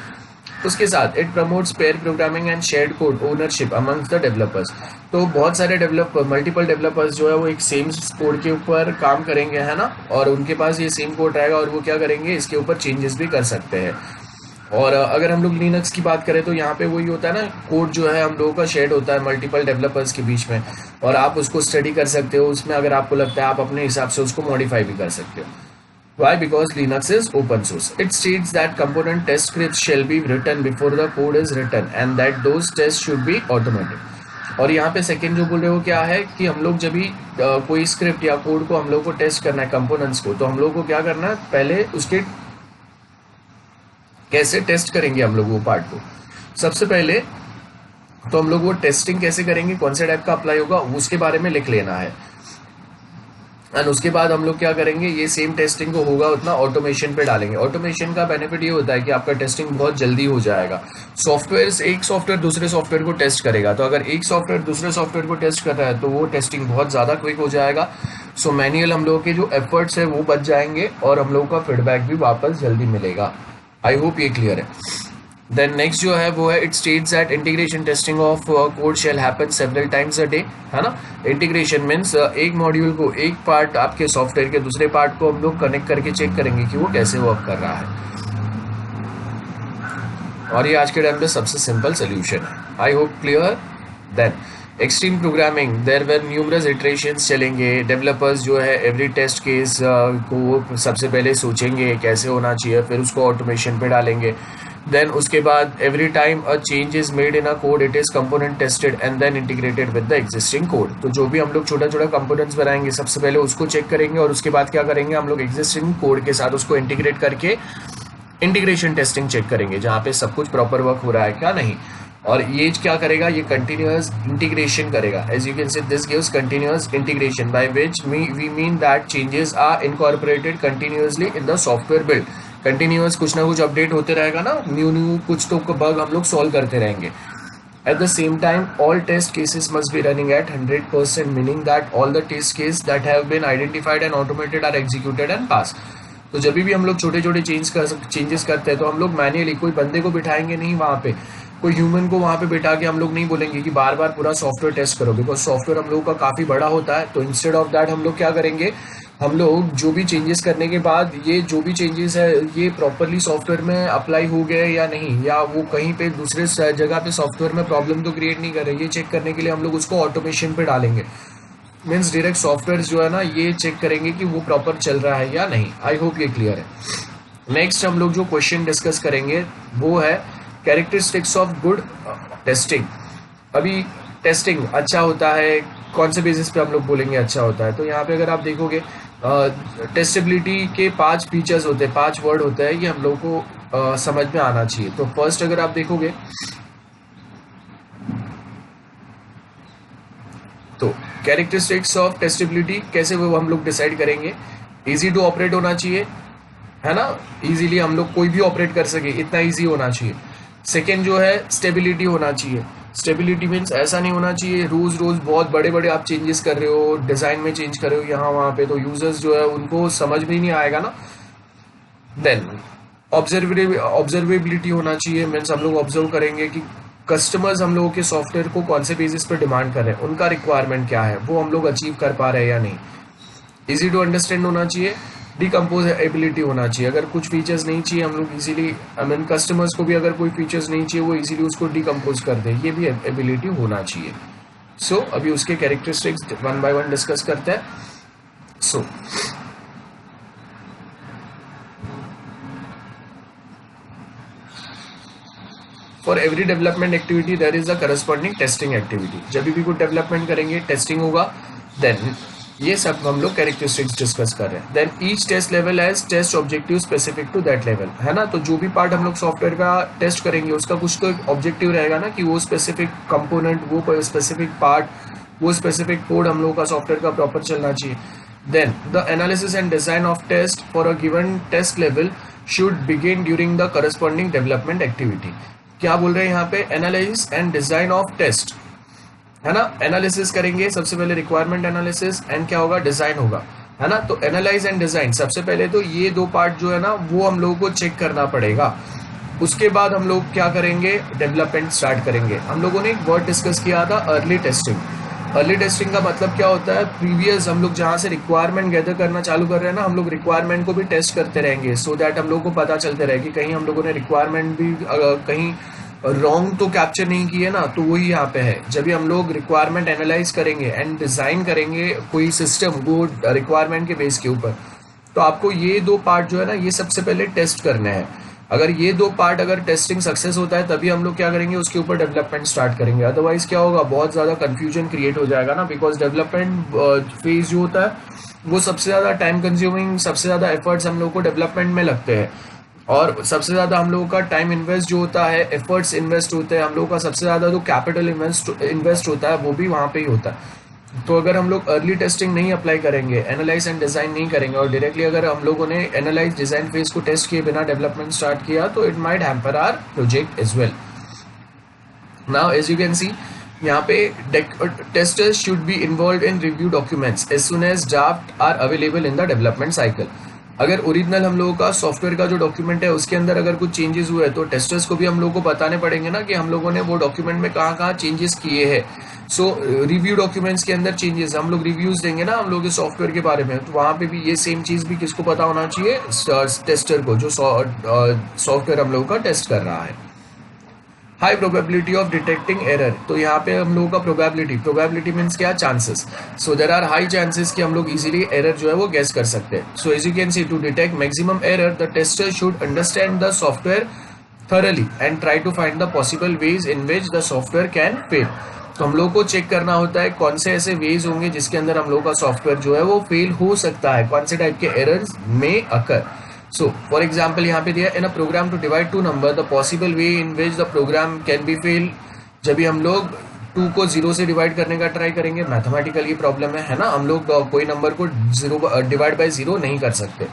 उसके साथ it promotes pair programming and shared code ownership amongst the developers. तो बहुत सारे मल्टीपल डेवलपर्स जो है वो एक सेम कोड के ऊपर काम करेंगे, है ना, और उनके पास ये सेम कोड रहेगा और वो क्या करेंगे, इसके ऊपर चेंजेस भी कर सकते हैं। और अगर हम लोग लिनक्स की बात करें तो यहाँ पे वही होता है ना, कोड जो है हम लोगों का शेयर्ड होता है मल्टीपल डेवलपर्स के बीच में, और आप उसको स्टडी कर सकते हो, उसमें अगर आपको लगता है आप अपने हिसाब से उसको मॉडिफाई भी कर सकते हो। Why? Because Linux is open source. It states that component test scripts shall be written before the code is written and that those tests should be automatic. और यहाँ पे सेकेंड जो बोल रहे हो क्या है कि हम लोग जब भी कोई स्क्रिप्ट या कोड को हम लोग को टेस्ट करना है, कंपोनेंट्स को, तो हम लोग को क्या करना है, पहले उसके कैसे टेस्ट करेंगे हम लोग वो पार्ट को। सबसे पहले तो हम लोग वो टेस्टिंग कैसे करेंगे, कौन से टाइप का अप्लाई होगा उसके बारे में लिख लेना है, एंड उसके बाद हम लोग क्या करेंगे, ये सेम टेस्टिंग को होगा उतना ऑटोमेशन पे डालेंगे। ऑटोमेशन का बेनिफिट ये होता है कि आपका टेस्टिंग बहुत जल्दी हो जाएगा। एक सॉफ्टवेयर दूसरे सॉफ्टवेयर को टेस्ट करेगा, तो अगर एक सॉफ्टवेयर दूसरे सॉफ्टवेयर को टेस्ट कर रहा है तो वो टेस्टिंग बहुत ज़्यादा क्विक हो जाएगा। सो मैनुअल हम लोगों के जो एफर्ट्स है वो बच जाएंगे और हम लोगों का फीडबैक भी वापस जल्दी मिलेगा। आई होप ये क्लियर है। देन नेक्स्ट जो है वो है, it states that integration testing of code shall happen several times a day, है ना। इंटीग्रेशन मीन्स एक मॉड्यूल को, एक पार्ट आपके सॉफ्टवेयर के दूसरे पार्ट को हम लोग कनेक्ट करके चेक करेंगे कि वो कैसे वर्क कर रहा है, और ये आज के टाइम पे सबसे सिंपल सोल्यूशन है। I hope clear. Then extreme programming, there were numerous iterations चलेंगे। डेवलपर्स जो है एवरी टेस्ट केस को सबसे पहले सोचेंगे कैसे होना चाहिए, फिर उसको ऑटोमेशन पे डालेंगे। देन उसके बाद every time a change is made in a code it is component tested and then integrated with the existing code. तो जो भी हम लोग छोटा छोटा कंपोनेंट्स बनाएंगे सबसे पहले उसको चेक करेंगे और उसके बाद क्या करेंगे, हम लोग एग्जिस्टिंग कोड के साथ उसको इंटीग्रेट करके इंटीग्रेशन टेस्टिंग चेक करेंगे, जहाँ पे सब कुछ प्रॉपर वर्क हो रहा है क्या नहीं। और ये क्या करेगा, ये कंटिन्यूअस इंटीग्रेशन करेगा। As you can see this gives continuous integration by which we mean that changes are incorporated continuously in the software build. Continuous कुछ ना कुछ अपडेट होते रहेगा ना, न्यू कुछ तो बग हम लोग सॉल्व करते रहेंगे। At the same time, all test cases must be running at 100%, meaning that all the test cases that have been identified and automated are executed and passed. तो जब भी हम लोग छोटे छोटे चेंजेस करते हैं तो हम लोग मैन्युअली कोई बंदे को बिठाएंगे नहीं वहाँ पे, कोई ह्यूमन को वहां पे बैठा के हम लोग नहीं बोलेंगे कि बार बार पूरा सॉफ्टवेयर टेस्ट करो, बिकॉज सॉफ्टवेयर हम लोग का काफी बड़ा होता है। तो इंस्टेड ऑफ दैट हम लोग क्या करेंगे, हम लोग जो भी चेंजेस करने के बाद ये जो भी चेंजेस है ये प्रॉपरली सॉफ्टवेयर में अप्लाई हो गए या नहीं, या वो कहीं पे दूसरे जगह पे सॉफ्टवेयर में प्रॉब्लम तो क्रिएट नहीं कर रहे, ये चेक करने के लिए हम लोग उसको ऑटोमेशन पे डालेंगे। मीन्स डायरेक्ट सॉफ्टवेयर जो है ना ये चेक करेंगे कि वो प्रॉपर चल रहा है या नहीं। आई होप ये क्लियर है। नेक्स्ट हम लोग जो क्वेश्चन डिस्कस करेंगे वो है कैरेक्टरिस्टिक्स ऑफ गुड टेस्टिंग। अभी टेस्टिंग अच्छा होता है, कौन से बेसिस पे हम लोग बोलेंगे अच्छा होता है? तो यहाँ पे अगर आप देखोगे टेस्टेबिलिटी के 5 फीचर्स होते हैं, 5 वर्ड होते हैं, ये हम लोग को समझ में आना चाहिए। तो फर्स्ट अगर आप देखोगे तो कैरेक्टरिस्टिक्स ऑफ टेस्टेबिलिटी कैसे वो हम लोग डिसाइड करेंगे। इजी टू ऑपरेट होना चाहिए, है ना, इजीली हम लोग कोई भी ऑपरेट कर सके, इतना इजी होना चाहिए। सेकेंड जो है स्टेबिलिटी होना चाहिए। स्टेबिलिटी मीन्स ऐसा नहीं होना चाहिए रोज रोज बहुत बड़े बड़े आप चेंजेस कर रहे हो, डिजाइन में चेंज कर रहे हो यहाँ वहां पे, तो यूजर्स जो है उनको समझ में नहीं आएगा ना। देन ऑब्जर्वेबिलिटी होना चाहिए, मीन्स हम लोग ऑब्जर्व करेंगे कि कस्टमर्स हम लोगों के सॉफ्टवेयर को कौन से बेसिस पर डिमांड कर रहे हैं, उनका रिक्वायरमेंट क्या है, वो हम लोग अचीव कर पा रहे हैं या नहीं। इजी टू अंडरस्टैंड होना चाहिए। डिकम्पोज एबिलिटी होना चाहिए, अगर कुछ फीचर्स नहीं चाहिए हम लोग इजीली, आई मीन कस्टमर्स को भी अगर कोई फीचर्स नहीं चाहिए वो इजीली उसको डिकम्पोज कर दे, ये भी एबिलिटी होना चाहिए। सो अभी उसके कैरेक्टरिस्टिक्स 1 by 1 डिस्कस करते हैं। So for every development activity there is a corresponding testing activity. जब भी कोई डेवलपमेंट करेंगे टेस्टिंग होगा। देन ये सब हम लोग कैरेक्टरिस्टिक्स डिस्कस कर रहे हैं। Then each test level has test objective specific to that level, है ना। तो जो भी पार्ट हम लोग सॉफ्टवेयर का टेस्ट करेंगे उसका कुछ तो एक ऑब्जेक्टिव रहेगा ना, कि वो स्पेसिफिक कंपोनेंट, वो स्पेसिफिक पार्ट, वो स्पेसिफिक कोड हम लोग का सॉफ्टवेयर का प्रॉपर चलना चाहिए। Then the analysis and design of test for a given test level should begin during the corresponding development activity. क्या बोल रहे हैं यहाँ पे, analysis and design of test, है ना। एनालिसिस करेंगे सबसे पहले, रिक्वायरमेंट एनालिसिस, एंड क्या होगा, डिजाइन होगा, है ना। तो एनालाइज एंड डिजाइन सबसे पहले तो ये 2 पार्ट जो है ना वो हम लोगों को चेक करना पड़ेगा। उसके बाद हम लोग क्या करेंगे, डेवलपमेंट स्टार्ट करेंगे। हम लोगों ने एक वर्ड डिस्कस किया था, अर्ली टेस्टिंग। अर्ली टेस्टिंग का मतलब क्या होता है, प्रीवियस हम लोग जहां से रिक्वायरमेंट गैदर करना चालू कर रहे हैं ना, हम लोग रिक्वायरमेंट को भी टेस्ट करते रहेंगे, सो दैट हम लोग को पता चलते रहे कि कहीं हम लोगों ने रिक्वायरमेंट भी कहीं रॉन्ग तो कैप्चर नहीं किए ना। तो वही यहाँ पे है, जब भी हम लोग रिक्वायरमेंट एनालाइज करेंगे एंड डिजाइन करेंगे कोई सिस्टम वो रिक्वायरमेंट के बेस के ऊपर, तो आपको ये 2 पार्ट जो है ना ये सबसे पहले टेस्ट करने हैं। अगर ये 2 पार्ट अगर टेस्टिंग सक्सेस होता है तभी हम लोग क्या करेंगे, उसके ऊपर डेवलपमेंट स्टार्ट करेंगे। अदरवाइज क्या होगा, बहुत ज्यादा कंफ्यूजन क्रिएट हो जाएगा ना, बिकॉज डेवलपमेंट फेज जो होता है वो सबसे ज्यादा टाइम कंज्यूमिंग, सबसे ज्यादा एफर्ट्स हम लोग को डेवलपमेंट में लगते हैं, और सबसे ज्यादा हम लोगों का टाइम इन्वेस्ट जो होता है, एफर्ट्स इन्वेस्ट होते हैं, हम लोगों का सबसे ज्यादा जो कैपिटल इन्वेस्ट होता है वो भी वहां पे ही होता है। तो अगर हम लोग अर्ली टेस्टिंग नहीं अप्लाई करेंगे, एनालाइज एंड डिजाइन नहीं करेंगे, और डायरेक्टली अगर हम लोगों ने एनालाइज डिजाइन फेज को टेस्ट किए बिना डेवलपमेंट स्टार्ट किया, तो it might hamper our project as well. Now as you can see यहाँ पे testers should be involve in review documents as soon as draft are available in the development cycle. अगर ओरिजिनल हम लोगों का सॉफ्टवेयर का जो डॉक्यूमेंट है उसके अंदर अगर कुछ चेंजेस हुए तो टेस्टर्स को भी हम लोगों को बताने पड़ेंगे ना कि हम लोगों ने वो डॉक्यूमेंट में कहाँ कहाँ चेंजेस किए हैं। सो रिव्यू डॉक्यूमेंट्स के अंदर चेंजेस हम लोग रिव्यूज देंगे ना हम लोग के सॉफ्टवेयर के बारे में, तो वहां पे भी ये सेम चीज भी किसको पता होना चाहिए, टेस्टर को, जो सॉफ्टवेयर हम लोगों का टेस्ट कर रहा है। High probability of detecting error, तो यहाँ पे हम लोगों का प्रोबेबिलिटी मीन्स क्या, chances. So there are high chances कि हम लोग इजीली एरर जो है वो गेस कर सकते हैं। So as you can see, to detect maximum error the tester should understand the software thoroughly and try to find the possible ways in which the software can fail। तो हम लोग को चेक करना होता है कौन से ऐसे वेज होंगे जिसके अंदर हम लोग का सॉफ्टवेयर जो है वो फेल हो सकता है, कौन से टाइप के एरर्स में अकर। सो फॉर एग्जाम्पल यहाँ पे दिया, in a program to divide 2 number the possible way in which the program can be fail. जब भी हम लोग 2 को 0 से डिवाइड करने का ट्राई करेंगे, मैथमेटिकल ये प्रॉब्लम है ना, हम लोग कोई नंबर को 0 डिवाइड बाय 0 नहीं कर सकते।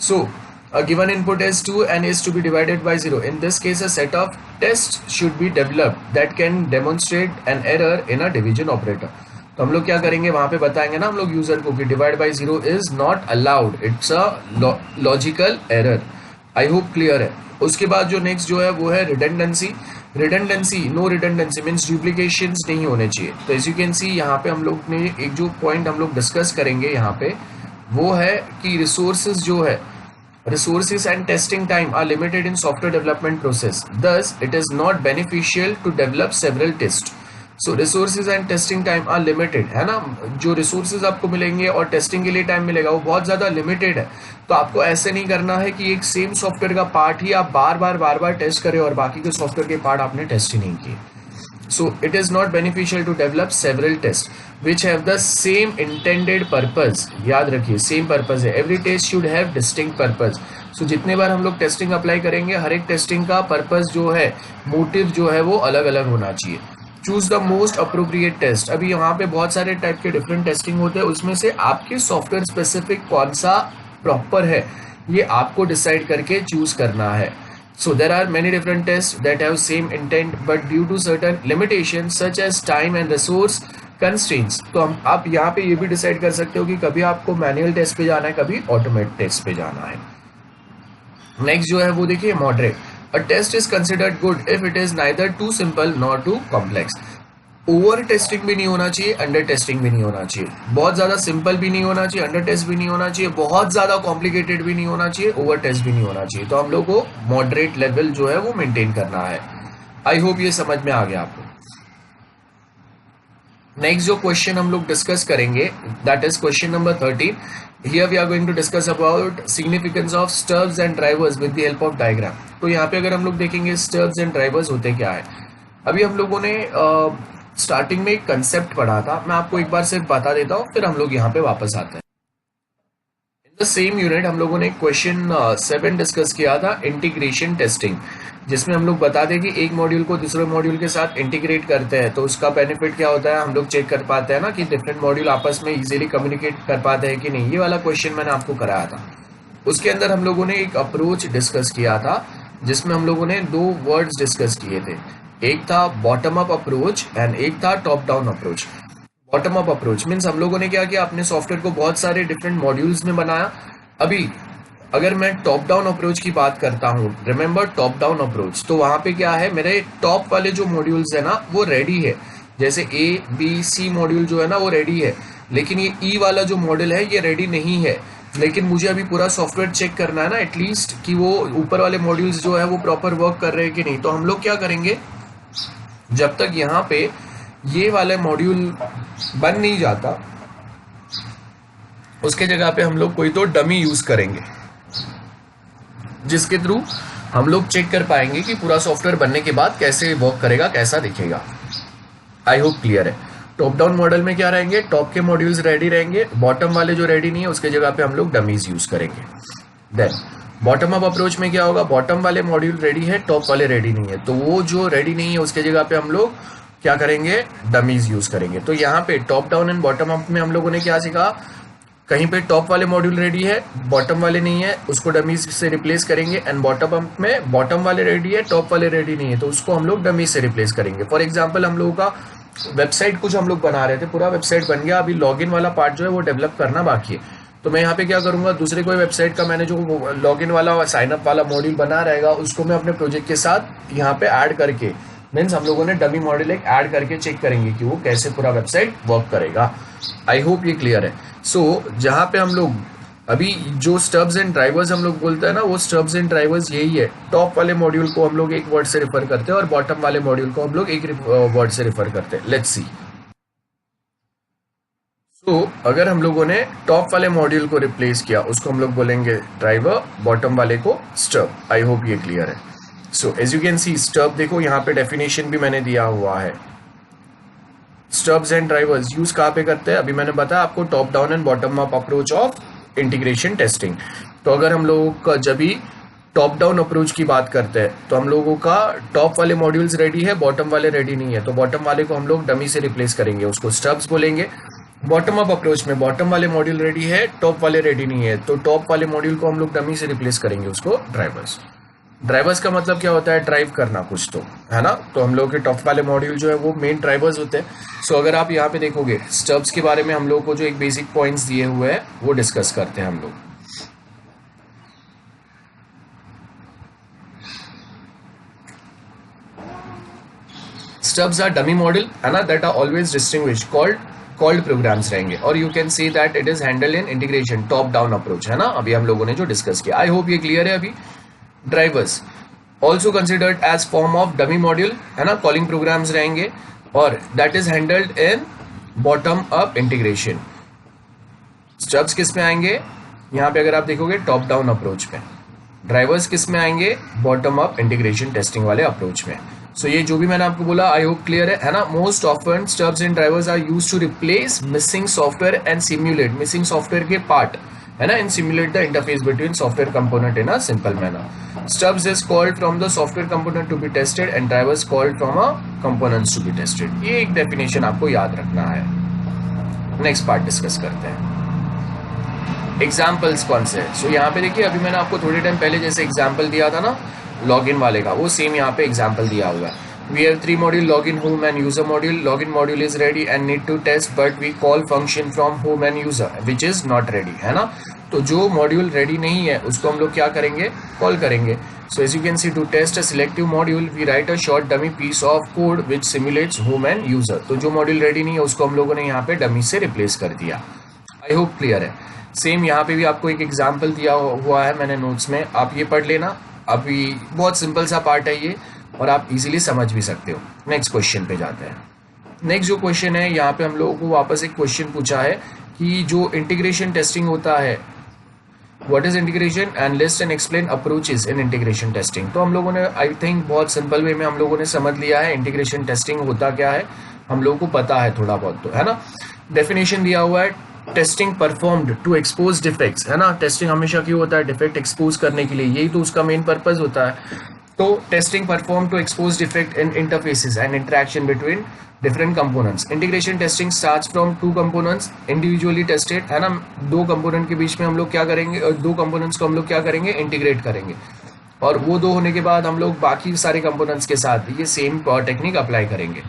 सो a given input is 2 and is to be divided by 0. In this case, a set of tests should be developed that can demonstrate an error in a division operator. तो हम लोग क्या करेंगे, वहां पे बताएंगे ना हम लोग यूजर को कि divide by 0 is not allowed, it's a logical error. I hope clear है। उसके बाद जो नेक्स्ट जो है वो है redundancy. Redundancy, no redundancy means duplications नहीं होने चाहिए। तो एज यू कैन सी यहाँ पे हम लोग ने एक जो पॉइंट हम लोग डिस्कस करेंगे यहाँ पे वो है कि रिसोर्सेज जो है, resources and testing time are limited in software development process, thus it is not beneficial to develop several tests. So resources and testing time are limited, है ना, जो resources आपको मिलेंगे और testing के लिए टाइम मिलेगा वो बहुत ज़्यादा लिमिटेड है। तो आपको ऐसे नहीं करना है कि एक सेम सॉफ्टवेयर का पार्ट ही आप बार बार टेस्ट करें और बाकी के सॉफ्टवेयर के पार्ट आपने टेस्ट ही नहीं किए। So it is not beneficial to develop several tests which have the same intended purpose. याद रखिए same purpose है। Every test should have distinct purpose. So जितने बार हम लोग टेस्टिंग अप्लाई करेंगे हर एक टेस्टिंग का पर्पस जो है, मोटिव जो है वो अलग अलग होना चाहिए। Choose the most appropriate test. अभी यहाँ पे बहुत सारे टाइप के डिफरेंट टेस्टिंग होते हैं, उसमें से आपके सॉफ्टवेयर स्पेसिफिक कौन सा प्रॉपर है ये आपको डिसाइड करके चूज करना है। So there are many different tests that have same intent but due to certain limitations such as time and resource constraints, तो हम आप यहाँ पे ये भी डिसाइड कर सकते हो कि कभी आपको मैनुअल टेस्ट पे जाना है, कभी ऑटोमेट टेस्ट पे जाना है। नेक्स्ट जो है वो देखिए moderate. A test is considered good if it is neither too simple nor too complex. Over testing भी नहीं होना चाहिए, अंडर टेस्टिंग भी नहीं होना चाहिए, बहुत ज्यादा सिंपल भी नहीं होना चाहिए, अंडर टेस्ट भी नहीं होना चाहिए, बहुत ज्यादा कॉम्प्लिकेटेड भी नहीं होना चाहिए, ओवर टेस्ट भी नहीं होना चाहिए। तो हम लोग को मॉडरेट लेवल जो है वो मेंटेन करना है। आई होप ये समझ में आ गया आपको। नेक्स्ट जो क्वेश्चन हम लोग डिस्कस करेंगे that is question number 13। Here we are going to discuss about significance of stubs and drivers with the help of diagram. तो यहाँ पे अगर हम लोग देखेंगे स्टब्स एंड ड्राइवर्स होते क्या है, अभी हम लोगों ने स्टार्टिंग में एक कंसेप्ट पढ़ा था, मैं आपको एक बार सिर्फ बता देता हूँ फिर हम लोग यहाँ पे वापस आते हैं। इन द सेम यूनिट हम लोगों ने क्वेश्चन 7 डिस्कस किया था इंटीग्रेशन टेस्टिंग, जिसमें हम लोग बताते हैं कि एक मॉड्यूल को दूसरे मॉड्यूल के साथ इंटीग्रेट करते हैं तो उसका बेनिफिट क्या होता है, हम लोग चेक कर पाते हैं ना कि डिफरेंट मॉड्यूल आपस में इजीली कम्युनिकेट कर पाते हैं कि नहीं। ये वाला क्वेश्चन मैंने आपको कराया था। उसके अंदर हम लोगों ने एक अप्रोच डिस्कस किया था जिसमें हम लोगों ने 2 वर्ड्स डिस्कस किए थे, एक था बॉटम अप अप्रोच एंड एक था top down approach. Bottom up approach means हम लोगों ने क्या किया, अपने सॉफ्टवेयर को बहुत सारे डिफरेंट मॉड्यूल्स में बनाया। अभी अगर मैं टॉप डाउन अप्रोच की बात करता हूँ, रिमेंबर टॉप डाउन अप्रोच, तो वहां पे क्या है, मेरे टॉप वाले जो मॉड्यूल्स है ना वो रेडी है, जैसे A-B-C मॉड्यूल जो है ना वो रेडी है, लेकिन ये E वाला जो मॉड्यूल है ये रेडी नहीं है। लेकिन मुझे अभी पूरा सॉफ्टवेयर चेक करना है ना एटलीस्ट कि वो ऊपर वाले मॉड्यूल्स जो है वो प्रॉपर वर्क कर रहे हैं कि नहीं। तो हम लोग क्या करेंगे, जब तक यहाँ पे ये वाला मॉड्यूल बन नहीं जाता उसके जगह पे हम लोग कोई तो डमी यूज करेंगे जिसके थ्रू हम लोग चेक कर पाएंगे कि पूरा सॉफ्टवेयर बनने के बाद कैसे वर्क करेगा, कैसा दिखेगा। आई होप क्लियर है। टॉप डाउन मॉडल में क्या रहेंगे, टॉप के मॉड्यूल्स रेडी रहेंगे, बॉटम वाले जो रेडी नहीं है उसके जगह पे हम लोग डमीज यूज करेंगे। देन बॉटम अप अप्रोच में क्या होगा, बॉटम वाले मॉड्यूल रेडी है, टॉप वाले रेडी नहीं है, तो वो जो रेडी नहीं है उसके जगह पे हम लोग क्या करेंगे, डमीज यूज करेंगे। तो यहाँ पे top down and bottom up में हम लोगों ने क्या सीखा, कहीं पे टॉप वाले मॉड्यूल रेडी है, बॉटम वाले नहीं है, उसको डमीज से रिप्लेस करेंगे। एंड बॉटम अप में बॉटम वाले रेडी है, टॉप वाले रेडी नहीं है, तो उसको हम लोग डमीज से रिप्लेस करेंगे। फॉर एग्जाम्पल हम लोगों का वेबसाइट कुछ हम लोग बना रहे थे, पूरा वेबसाइट बन गया, अभी लॉगिन वाला पार्ट जो है वो डेवलप करना बाकी है। तो मैं यहाँ पे क्या करूंगा, दूसरे कोई वेबसाइट का मैंने जो लॉगिन वाला साइन अप वाला मॉड्यूल बना रहेगा उसको मैं अपने प्रोजेक्ट के साथ यहाँ पे ऐड करके, मीन्स हम लोगों ने डमी मॉड्यूल एक ऐड करके चेक करेंगे कि वो कैसे पूरा वेबसाइट वर्क करेगा। आई होप ये क्लियर है। सो जहाँ पे हम लोग अभी जो स्टब्स एंड ड्राइवर्स हम लोग बोलते हैं ना, वो स्टब्स एंड ड्राइवर्स यही है। टॉप वाले मॉड्यूल को हम लोग एक वर्ड से रिफर करते हैं और बॉटम वाले मॉड्यूल को हम लोग एक वर्ड से रिफर करते हैं। Let's see. तो अगर हम लोगों ने टॉप वाले मॉड्यूल को रिप्लेस किया उसको हम लोग बोलेंगे ड्राइवर, बॉटम वाले को स्टब। आई होप ये क्लियर है। So as you can see stub, देखो यहाँ पे डेफिनेशन भी मैंने दिया हुआ है। स्टब्स एंड ड्राइवर्स यूज कहाँ पे करते हैं, अभी मैंने बताया आपको, top down and bottom up approach of integration testing. तो अगर हम लोगों का जब भी टॉप डाउन अप्रोच की बात करते हैं तो हम लोगों का टॉप वाले मॉड्यूल्स रेडी है, बॉटम वाले रेडी नहीं है, तो बॉटम वाले को हम लोग डमी से रिप्लेस करेंगे, उसको स्टब्स बोलेंगे। बॉटम अप अप्रोच में बॉटम वाले मॉड्यूल रेडी है, टॉप वाले रेडी नहीं है, तो टॉप वाले मॉड्यूल को हम लोग डमी से रिप्लेस करेंगे, उसको ड्राइवर्स। ड्राइवर्स का मतलब क्या होता है, ड्राइव करना कुछ, तो है ना। तो हम लोग के टॉप वाले मॉड्यूल जो है वो मेन ड्राइवर्स होते हैं। सो अगर आप यहाँ पे देखोगे स्टब्स के बारे में हम लोग को जो एक बेसिक पॉइंट्स दिए हुए हैं वो डिस्कस करते हैं हम लोग। स्टब्स आर डमी मॉडल है ना, that are always distinguish called programs रहेंगे, और you can say that it is handle in integration top down approach है ना, अभी हम लोगों ने जो डिस्कस किया। आई होप ये क्लियर है अभी। Drivers also considered as form of dummy module है ना, कॉलिंग प्रोग्राम्स रहेंगे, और that is handled in bottom up integration. Stubs किस में आएंगे, यहाँ पे अगर आप देखोगे टॉप डाउन अप्रोच में, ड्राइवर्स किस में आएंगे, बॉटम अप इंटीग्रेशन टेस्टिंग वाले अप्रोच में। सो ये जो भी मैंने आपको बोला आई होप क्लियर है ना। Most often stubs and drivers are used to replace missing software and simulate missing software के पार्ट है ना, in simulate the interface between software component in a simple manner. Stubs is called from the software component to be tested and drivers called from a components to be tested. ये एक डेफिनेशन आपको याद रखना है। नेक्स्ट पार्ट डिस्कस करते हैं, एग्जाम्पल्स कौन से है। सो यहाँ पे देखिए अभी मैंने आपको थोड़े टाइम पहले जैसे एग्जाम्पल दिया था ना लॉगिन वाले का, वो सेम यहाँ पे एग्जाम्पल दिया हुआ है। We have 3 module, login, whom and user module. Login module is ready and need to test, but we call function from whom and user, which is not ready, है ना। तो जो मॉड्यूल रेडी नहीं है उसको हम लोग क्या करेंगे, कॉल करेंगे। So as you can see, to test a selective module, we write a short dummy piece of code which simulates whom and user. तो जो मॉड्यूल रेडी नहीं है उसको हम लोगों ने यहाँ पे डमी से रिप्लेस कर दिया। आई होप क्लियर है। सेम यहाँ पे भी आपको एक एग्जाम्पल दिया हुआ है मैंने नोट्स में, आप ये पढ़ लेना। अभी बहुत सिंपल सा पार्ट है ये, और आप इजीली समझ भी सकते हो। नेक्स्ट क्वेश्चन पे जाते हैं। नेक्स्ट जो क्वेश्चन है यहाँ पे हम लोगों को वापस एक क्वेश्चन पूछा है कि जो इंटीग्रेशन टेस्टिंग होता है, what is integration and list and explain approaches in integration testing. तो हम लोगों ने आई थिंक बहुत सिंपल वे में हम लोगों ने समझ लिया है इंटीग्रेशन टेस्टिंग होता क्या है, हम लोगों को पता है थोड़ा बहुत तो है ना। डेफिनेशन दिया हुआ है, testing performed to expose defects है ना। टेस्टिंग हमेशा क्यों होता है, डिफेक्ट एक्सपोज करने के लिए, यही तो उसका मेन पर्पज होता है। तो testing perform to expose defect in interfaces and interaction between different components. Integration testing starts from 2 components individually tested है ना। 2 कंपोनेंट के बीच में हम लोग क्या करेंगे, 2 कंपोनेंट्स को हम लोग क्या करेंगे, इंटीग्रेट करेंगे, और वो 2 होने के बाद हम लोग बाकी सारे कंपोनेंट्स के साथ ये सेम टेक्निक अप्लाई करेंगे।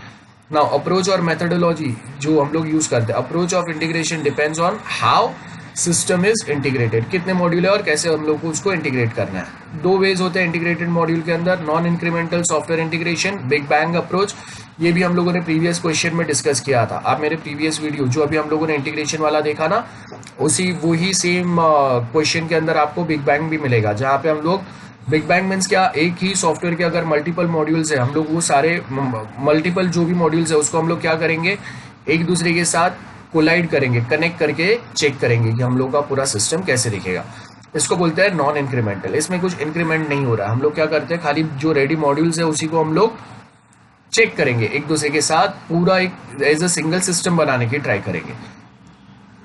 नाउ अप्रोच और मेथोडोलॉजी जो हम लोग यूज करते हैं, approach of integration depends on how system is integrated, कितने मॉड्यूल है और कैसे हम लोग को उसको इंटीग्रेट करना है। 2 वेज होते हैं इंटीग्रेटेड मॉड्यूल के अंदर, non incremental software integration, big bang approach. ये भी हम लोगों ने प्रीवियस क्वेश्चन में डिस्कस किया था। आप मेरे प्रीवियस वीडियो जो अभी हम लोगों ने इंटीग्रेशन वाला देखा ना, उसी वही सेम क्वेश्चन के अंदर आपको बिग बैंग भी मिलेगा, जहाँ पे हम लोग बिग बैंग मीन्स क्या, एक ही सॉफ्टवेयर के अगर मल्टीपल मॉड्यूल्स है, हम लोग वो सारे मल्टीपल जो भी मॉड्यूल्स है उसको हम लोग क्या करेंगे, एक दूसरे के साथ कोलाइड करेंगे, कनेक्ट करके चेक करेंगे कि हम लोग का पूरा सिस्टम कैसे दिखेगा। इसको बोलते हैं नॉन इंक्रीमेंटल। इसमें कुछ इंक्रीमेंट नहीं हो रहा है, हम लोग क्या करते हैं, खाली जो रेडी मॉड्यूल्स है उसी को हम लोग चेक करेंगे, एक दूसरे के साथ पूरा एक एज अ सिंगल सिस्टम बनाने की ट्राई करेंगे।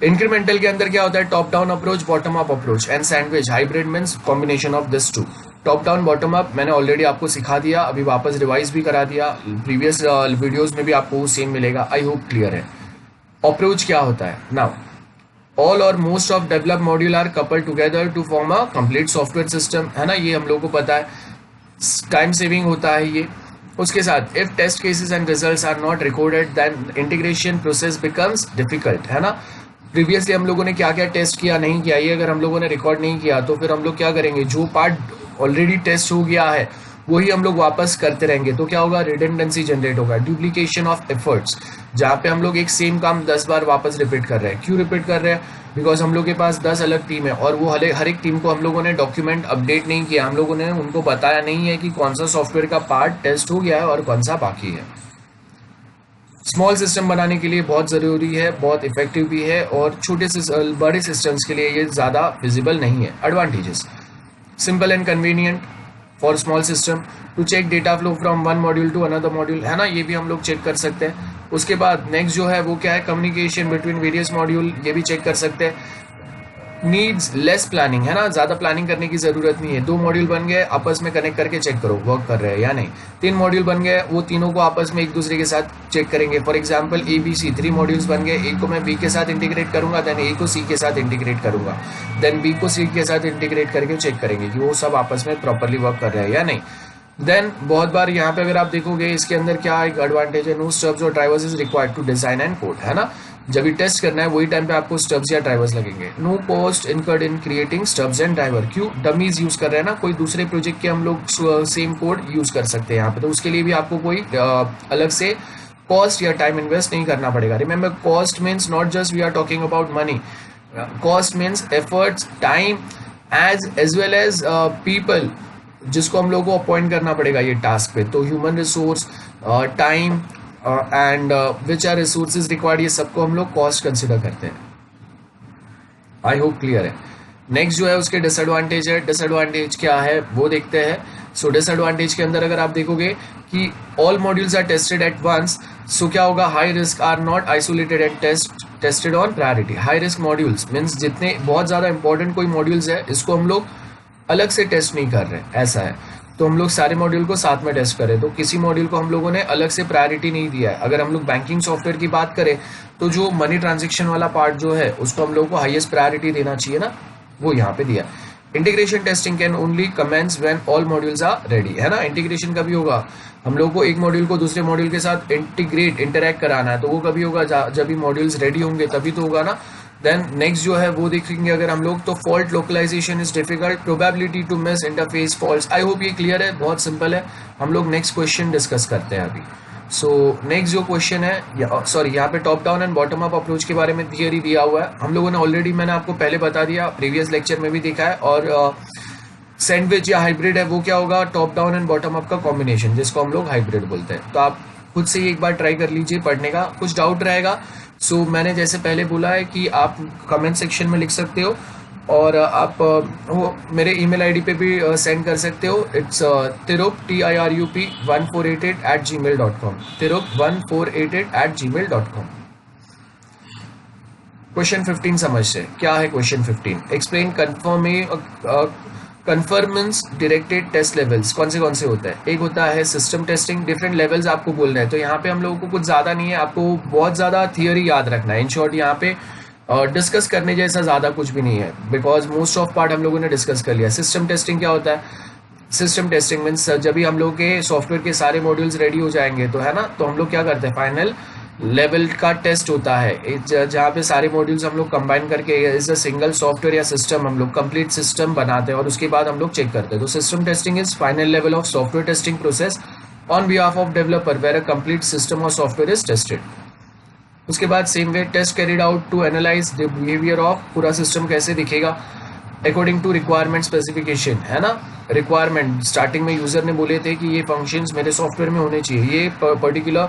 इंक्रीमेंटल के अंदर क्या होता है, top down approach, bottom up approach and sandwich hybrid means combination of this 2। Top down bottom up मैंने ऑलरेडी आपको सिखा दिया, अभी वापस रिवाइज भी करा दिया, प्रीवियस वीडियोस में भी आपको सेम मिलेगा। आई होप क्लियर है। अप्रोच क्या होता है, नाउ ऑल और most of develop module are coupled together to form a complete software system है ना, ये हम लोग को पता है, टाइम सेविंग होता है ये। उसके साथ if test cases and results are not recorded then integration process becomes difficult है ना। प्रीवियसली हम लोगों ने क्या क्या टेस्ट किया नहीं किया, ये अगर हम लोगों ने रिकॉर्ड नहीं किया तो फिर हम लोग क्या करेंगे, जो पार्ट ऑलरेडी टेस्ट हो गया है वही हम लोग वापस करते रहेंगे, तो क्या होगा, रिडंडेंसी जनरेट होगा, डुप्लीकेशन ऑफ एफर्ट्स, जहाँ पे हम लोग एक सेम काम 10 बार वापस रिपीट कर रहे हैं। क्यों रिपीट कर रहे हैं, बिकॉज हम लोग के पास 10 अलग टीम है और वो हर एक टीम को हम लोगों ने डॉक्यूमेंट अपडेट नहीं किया, हम लोगों ने उनको बताया नहीं है कि कौन सा सॉफ्टवेयर का पार्ट टेस्ट हो गया है और कौन सा बाकी है। स्मॉल सिस्टम बनाने के लिए बहुत ज़रूरी है, बहुत इफेक्टिव भी है, और बड़े सिस्टम्स के लिए ये ज़्यादा फिजिबल नहीं है। Advantages, simple and convenient for small system to check data flow from one module to another module है ना, ये भी हम लोग चेक कर सकते हैं। उसके बाद नेक्स्ट जो है वो क्या है, कम्युनिकेशन बिटवीन वेरियस मॉड्यूल, ये भी चेक कर सकते हैं। नीड्स लेस प्लानिंग है ना, ज़्यादा प्लानिंग करने की ज़रूरत नहीं है। 2 मॉड्यूल बन गए, आपस में कनेक्ट करके चेक करो वर्क कर रहे हैं या नहीं। 3 मॉड्यूल बन गए, वो तीनों को आपस में एक दूसरे के साथ चेक करेंगे। फॉर एग्जांपल ABC 3 मॉड्यूल्स बन गए, एक को मैं B के साथ इंटीग्रेट करूंगा, देन A को C के साथ इंटीग्रेट करूंगा, देन B को C के साथ इंटीग्रेट करके चेक करेंगे कि वो सब आपस में प्रॉपरली वर्क कर रहे हैं या नहीं। देन बहुत बार यहाँ पे अगर आप देखोगे इसके अंदर क्या एक एडवांटेज है, नो स्टब्स और drivers is required to design and code है ना। जब भी टेस्ट करना है वही टाइम पे आपको स्टब्स या ड्राइवर्स लगेंगे। No cost incurred in creating stubs and driver, क्यों, डमीज यूज कर रहे हैं ना, कोई दूसरे प्रोजेक्ट के हम लोग सेम कोड यूज कर सकते हैं यहाँ पे, तो उसके लिए भी आपको कोई अलग से कॉस्ट या टाइम इन्वेस्ट नहीं करना पड़ेगा। Remember, cost means not just we are talking about money, cost means efforts, time as well as people जिसको हम लोग को अपॉइंट करना पड़ेगा ये टास्क पे, तो human resource, time and which are resources required, ये सबको हम लोग कॉस्ट कंसिडर करते हैं। आई होप क्लियर है। नेक्स्ट जो है उसके डिसएडवांटेज है, डिसएडवांटेज क्या है वो देखते हैं। सो डिसएडवांटेज के अंदर अगर आप देखोगे कि all modules are tested at once, so क्या होगा, high risk are not isolated and tested on priority. High risk modules means जितने बहुत ज़्यादा इंपॉर्टेंट कोई मॉड्यूल्स है इसको हम लोग अलग से टेस्ट नहीं कर रहे, ऐसा है, तो हम लोग सारे मॉड्यूल को साथ में टेस्ट करें, तो किसी मॉड्यूल को हम लोगों ने अलग से प्रायोरिटी नहीं दिया है। अगर हम लोग बैंकिंग सॉफ्टवेयर की बात करें तो जो मनी ट्रांजेक्शन वाला पार्ट जो है उसको हम लोग को हाईएस्ट प्रायोरिटी देना चाहिए ना, वो यहाँ पे दिया। Integration testing can only commence when all modules are ready, है ना। इंटीग्रेशन कभी होगा, हम लोग को एक मॉड्यूल को दूसरे मॉड्यूल के साथ इंटरैक्ट कराना है, तो वो कभी होगा जब भी मॉड्यूल्स रेडी होंगे तभी तो होगा ना। देन नेक्स्ट जो है वो देखेंगे अगर हम लोग, तो fault localisation is difficult, probability to miss interface faults. I hope ये क्लियर है, बहुत सिंपल है। हम लोग नेक्स्ट क्वेश्चन डिस्कस करते हैं अभी। सो नेक्स्ट जो क्वेश्चन है, यहाँ पे top down and bottom up approach के बारे में थियरी दिया हुआ है। हम लोगों ने ऑलरेडी, मैंने आपको पहले बता दिया, प्रीवियस लेक्चर में भी देखा है। और सैंडविच या हाइब्रिड है वो क्या होगा, top down and bottom up का कॉम्बिनेशन, जिसको हम लोग हाइब्रिड बोलते हैं। तो आप खुद से एक बार ट्राई कर लीजिए पढ़ने का, कुछ डाउट रहेगा सो मैंने जैसे पहले बोला है कि आप कमेंट सेक्शन में लिख सकते हो, और आप मेरे ईमेल आईडी पे भी सेंड कर सकते हो। It's tirup tirup1488@gmail.com, tirup1488@gmail.com। Question 15 समझते हैं, क्या है question 15, explain conformance directed test levels कौन से होता है। एक होता है सिस्टम टेस्टिंग, डिफरेंट लेवल्स आपको बोलना है, तो यहाँ पे हम लोगों को कुछ ज़्यादा नहीं है, आपको बहुत ज़्यादा थियोरी याद रखना है। इन शॉर्ट यहाँ पे डिस्कस करने जैसा ज़्यादा कुछ भी नहीं है, बिकॉज मोस्ट ऑफ पार्ट हम लोगों ने डिस्कस कर लिया। सिस्टम टेस्टिंग क्या होता है, सिस्टम टेस्टिंग मीन्स जब भी हम लोग के सॉफ्टवेयर के सारे मॉड्यूल्स रेडी हो जाएंगे तो, है ना, तो हम लोग क्या करते हैं, फाइनल लेवल का टेस्ट होता है जहाँ पे सारे मॉड्यूल्स हम लोग कंबाइन करके इज अ सिंगल सॉफ्टवेयर या सिस्टम हम लोग कंप्लीट सिस्टम बनाते हैं और उसके बाद हम लोग चेक करते हैं। तो system testing is final level of software testing process on behalf of developer where a complete system और सॉफ्टवेयर इज टेस्टेड। उसके बाद same way test carried out to analyse the behaviour of, पूरा सिस्टम कैसे दिखेगा अकॉर्डिंग टू रिक्वायरमेंट स्पेसिफिकेशन, है ना। रिक्वायरमेंट स्टार्टिंग में यूजर ने बोले थे कि ये फंक्शंस मेरे सॉफ्टवेयर में होने चाहिए, ये पर्टिकुलर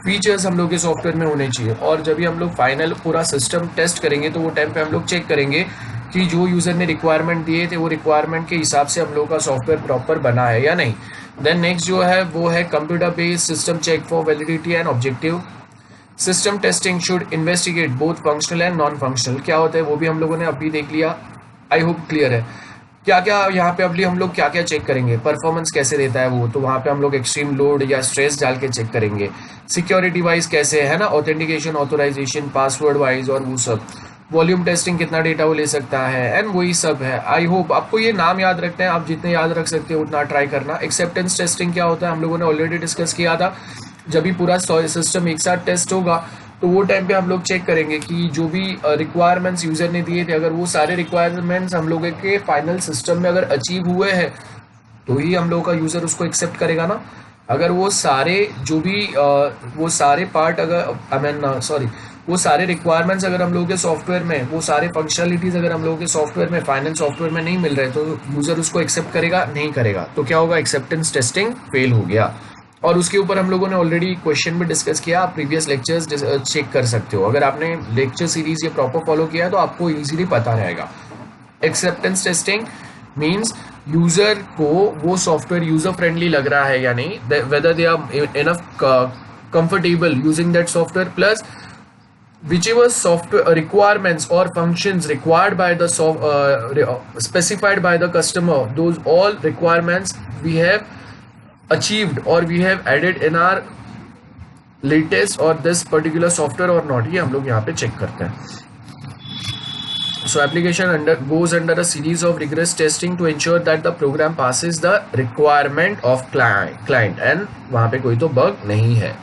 फीचर्स हम लोग के सॉफ्टवेयर में होने चाहिए, और जब भी हम लोग फाइनल पूरा सिस्टम टेस्ट करेंगे तो वो टाइम पे हम लोग चेक करेंगे कि जो यूजर ने रिक्वायरमेंट दिए थे वो रिक्वायरमेंट के हिसाब से हम लोग का सॉफ्टवेयर प्रॉपर बना है या नहीं। देन नेक्स्ट जो है वो है computer based system check for validity and objective. System testing should investigate both functional and non functional, क्या होता है वो भी हम लोगों ने अभी देख लिया। आई होप क्लियर है। क्या क्या यहाँ पे अभी हम लोग क्या क्या चेक करेंगे, परफॉर्मेंस कैसे देता है वो, तो वहाँ पे हम लोग एक्सट्रीम लोड या स्ट्रेस डाल के चेक करेंगे। सिक्योरिटी वाइज कैसे है ना, ऑथेंटिकेशन, ऑथोराइजेशन, पासवर्ड वाइज और वो सब। वॉल्यूम टेस्टिंग, कितना डेटा वो ले सकता है, एंड वही सब है। आई होप आपको ये नाम याद रखते हैं, आप जितने याद रख सकते हो उतना ट्राई करना। एक्सेप्टेंस टेस्टिंग क्या होता है हम लोगों ने ऑलरेडी डिस्कस किया था। जब भी पूरा सिस्टम एक साथ टेस्ट होगा तो वो टाइम पे हम लोग चेक करेंगे कि जो भी रिक्वायरमेंट्स यूजर ने दिए थे, अगर वो सारे रिक्वायरमेंट्स हम लोगों के फाइनल सिस्टम में अगर अचीव हुए हैं तो ही हम लोग का यूजर उसको एक्सेप्ट करेगा ना। अगर वो सारे जो भी वो सारे पार्ट अगर वो सारे रिक्वायरमेंट्स अगर हम लोगों के सॉफ्टवेयर में, वो सारे फंक्शनलिटीज अगर हम लोगों के सॉफ्टवेयर में, फाइनल सॉफ्टवेयर में नहीं मिल रहे तो यूजर उसको एक्सेप्ट करेगा नहीं करेगा, तो क्या होगा, एक्सेप्टेंस टेस्टिंग फेल हो गया। और उसके ऊपर हम लोगों ने ऑलरेडी क्वेश्चन भी डिस्कस किया, आप प्रीवियस लेक्चर्स चेक कर सकते हो। अगर आपने लेक्चर सीरीज ये प्रॉपर फॉलो किया है तो आपको इजीली पता रहेगा। एक्सेप्टेंस टेस्टिंग मींस यूजर को वो सॉफ्टवेयर यूजर फ्रेंडली लग रहा है या नहीं, whether they are enough comfortable using that software, plus whichever software requirements or functions required by the specified by the customer, those all requirements we have achieved or we have added in our latest or this particular software or not, ये हम लोग यहाँ पे चेक करते हैं। So application goes under a series of rigorous testing to ensure that the program passes the requirement of client and वहाँ पे कोई तो bug नहीं है।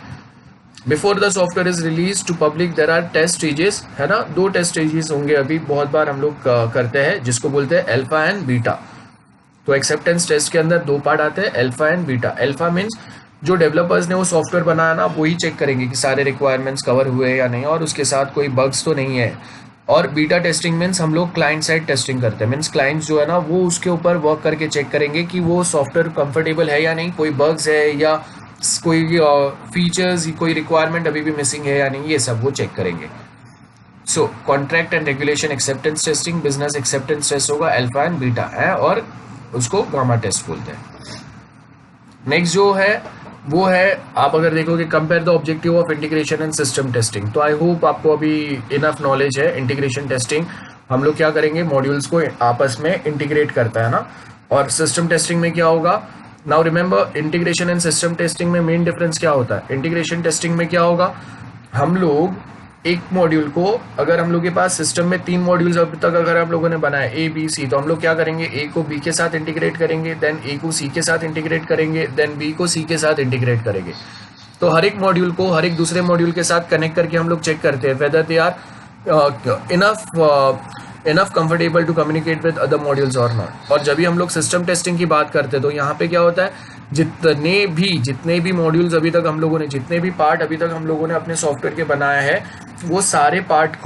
Before the software is release to public there are test stages, है ना, 2 टेस्ट स्टेजेस होंगे अभी, बहुत बार हम लोग करते हैं, जिसको बोलते हैं अल्फा एंड बीटा। तो एक्सेप्टेंस टेस्ट के अंदर 2 पार्ट आते हैं, alpha and beta. Alpha means जो डेवलपर्स ने वो सॉफ्टवेयर बनाया ना, वो ही चेक करेंगे कि सारे रिक्वायरमेंट्स कवर हुए या नहीं और उसके साथ कोई बग्स तो नहीं है। और बीटा टेस्टिंग मीन्स हम लोग क्लाइंट साइड टेस्टिंग करते हैं, मीन्स क्लाइंट्स जो है ना वो उसके ऊपर वर्क करके चेक करेंगे कि वो सॉफ्टवेयर कंफर्टेबल है या नहीं, कोई बग्स है या कोई फीचर्स, कोई रिक्वायरमेंट अभी भी मिसिंग है या नहीं, ये सब वो चेक करेंगे। So contract and regulation acceptance testing, business acceptance test होगा अल्फा एंड बीटा है, और उसको गामा टेस्ट बोलते हैं। नेक्स्ट जो है वो है, आप अगर देखोगे compare the objective of integration and system testing. तो आई होप आपको अभी इनफ नॉलेज है। इंटीग्रेशन टेस्टिंग हम लोग क्या करेंगे, मॉड्यूल्स को आपस में इंटीग्रेट करता है ना, और सिस्टम टेस्टिंग में क्या होगा। Now remember, integration and system testing में मेन डिफरेंस क्या होता है। इंटीग्रेशन टेस्टिंग में क्या होगा, हम लोग एक मॉड्यूल को, अगर हम लोग के पास सिस्टम में 3 मॉड्यूल्स अभी तक अगर हम लोगों ने बनाए ए बी सी, तो हम लोग क्या करेंगे, ए को बी के साथ इंटीग्रेट करेंगे, देन ए को सी के साथ इंटीग्रेट करेंगे, देन बी को सी के साथ इंटीग्रेट करेंगे। तो हर एक मॉड्यूल को हर एक दूसरे मॉड्यूल के साथ कनेक्ट करके हम लोग चेक करते हैं whether they are enough comfortable to communicate with other modules और नॉट। और जब भी हम लोग सिस्टम टेस्टिंग की बात करते हैं तो यहाँ पे क्या होता है, जितने भी मॉड्यूल्स अभी तक हम लोगों ने, जितने भी पार्ट अभी तक हम लोगों ने अपने सॉफ्टवेयर के बनाया है, वो सारे पार्ट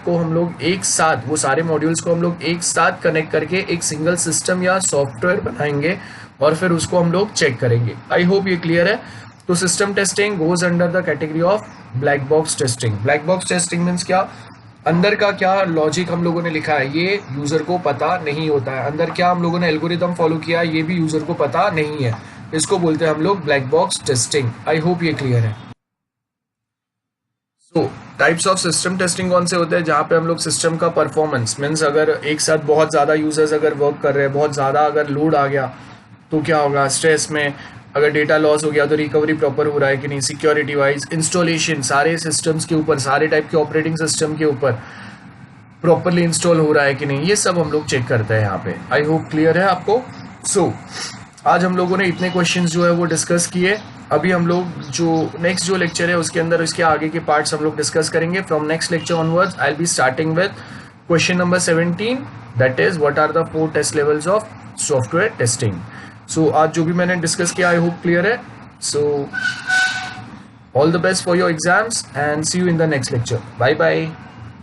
को हम लोग एक साथ, वो सारे मॉड्यूल्स को हम लोग एक साथ कनेक्ट करके एक सिंगल सिस्टम या सॉफ्टवेयर बनाएंगे और फिर उसको हम लोग चेक करेंगे। आई होप ये क्लियर है। तो system testing goes under the category of black box testing. Black box testing means क्या, अंदर का क्या लॉजिक हम लोगों ने लिखा है ये यूजर को पता नहीं होता है, अंदर क्या हम लोगों ने एल्गोरिथम फॉलो किया है ये भी यूजर को पता नहीं है, इसको बोलते हैं हम लोग ब्लैक बॉक्स टेस्टिंग। आई होप ये क्लियर है। सो टाइप्स ऑफ सिस्टम टेस्टिंग कौन से होते हैं, जहाँ पे हम लोग सिस्टम का परफॉर्मेंस मीन्स अगर एक साथ बहुत ज़्यादा यूजर्स अगर वर्क कर रहे हैं, बहुत ज़्यादा अगर लोड आ गया तो क्या होगा, स्ट्रेस में अगर डेटा लॉस हो गया तो रिकवरी प्रॉपर हो रहा है कि नहीं, सिक्योरिटी वाइज इंस्टॉलेशन सारे सिस्टम्स के ऊपर, सारे टाइप के ऑपरेटिंग सिस्टम के ऊपर प्रॉपरली इंस्टॉल हो रहा है कि नहीं, ये सब हम लोग चेक करते हैं यहाँ पे। आई होप क्लियर है आपको। सो आज हम लोगों ने इतने क्वेश्चंस जो है वो डिस्कस किए। अभी हम लोग जो नेक्स्ट जो लेक्चर है उसके अंदर इसके आगे के पार्ट्स हम लोग डिस्कस करेंगे। From next lecture onwards I will be starting with question number 17, that is what are the 4 test levels of software testing. So आज जो भी मैंने डिस्कस किया आई होप क्लियर है। So all the best for your exams and see you in the next lecture. Bye bye.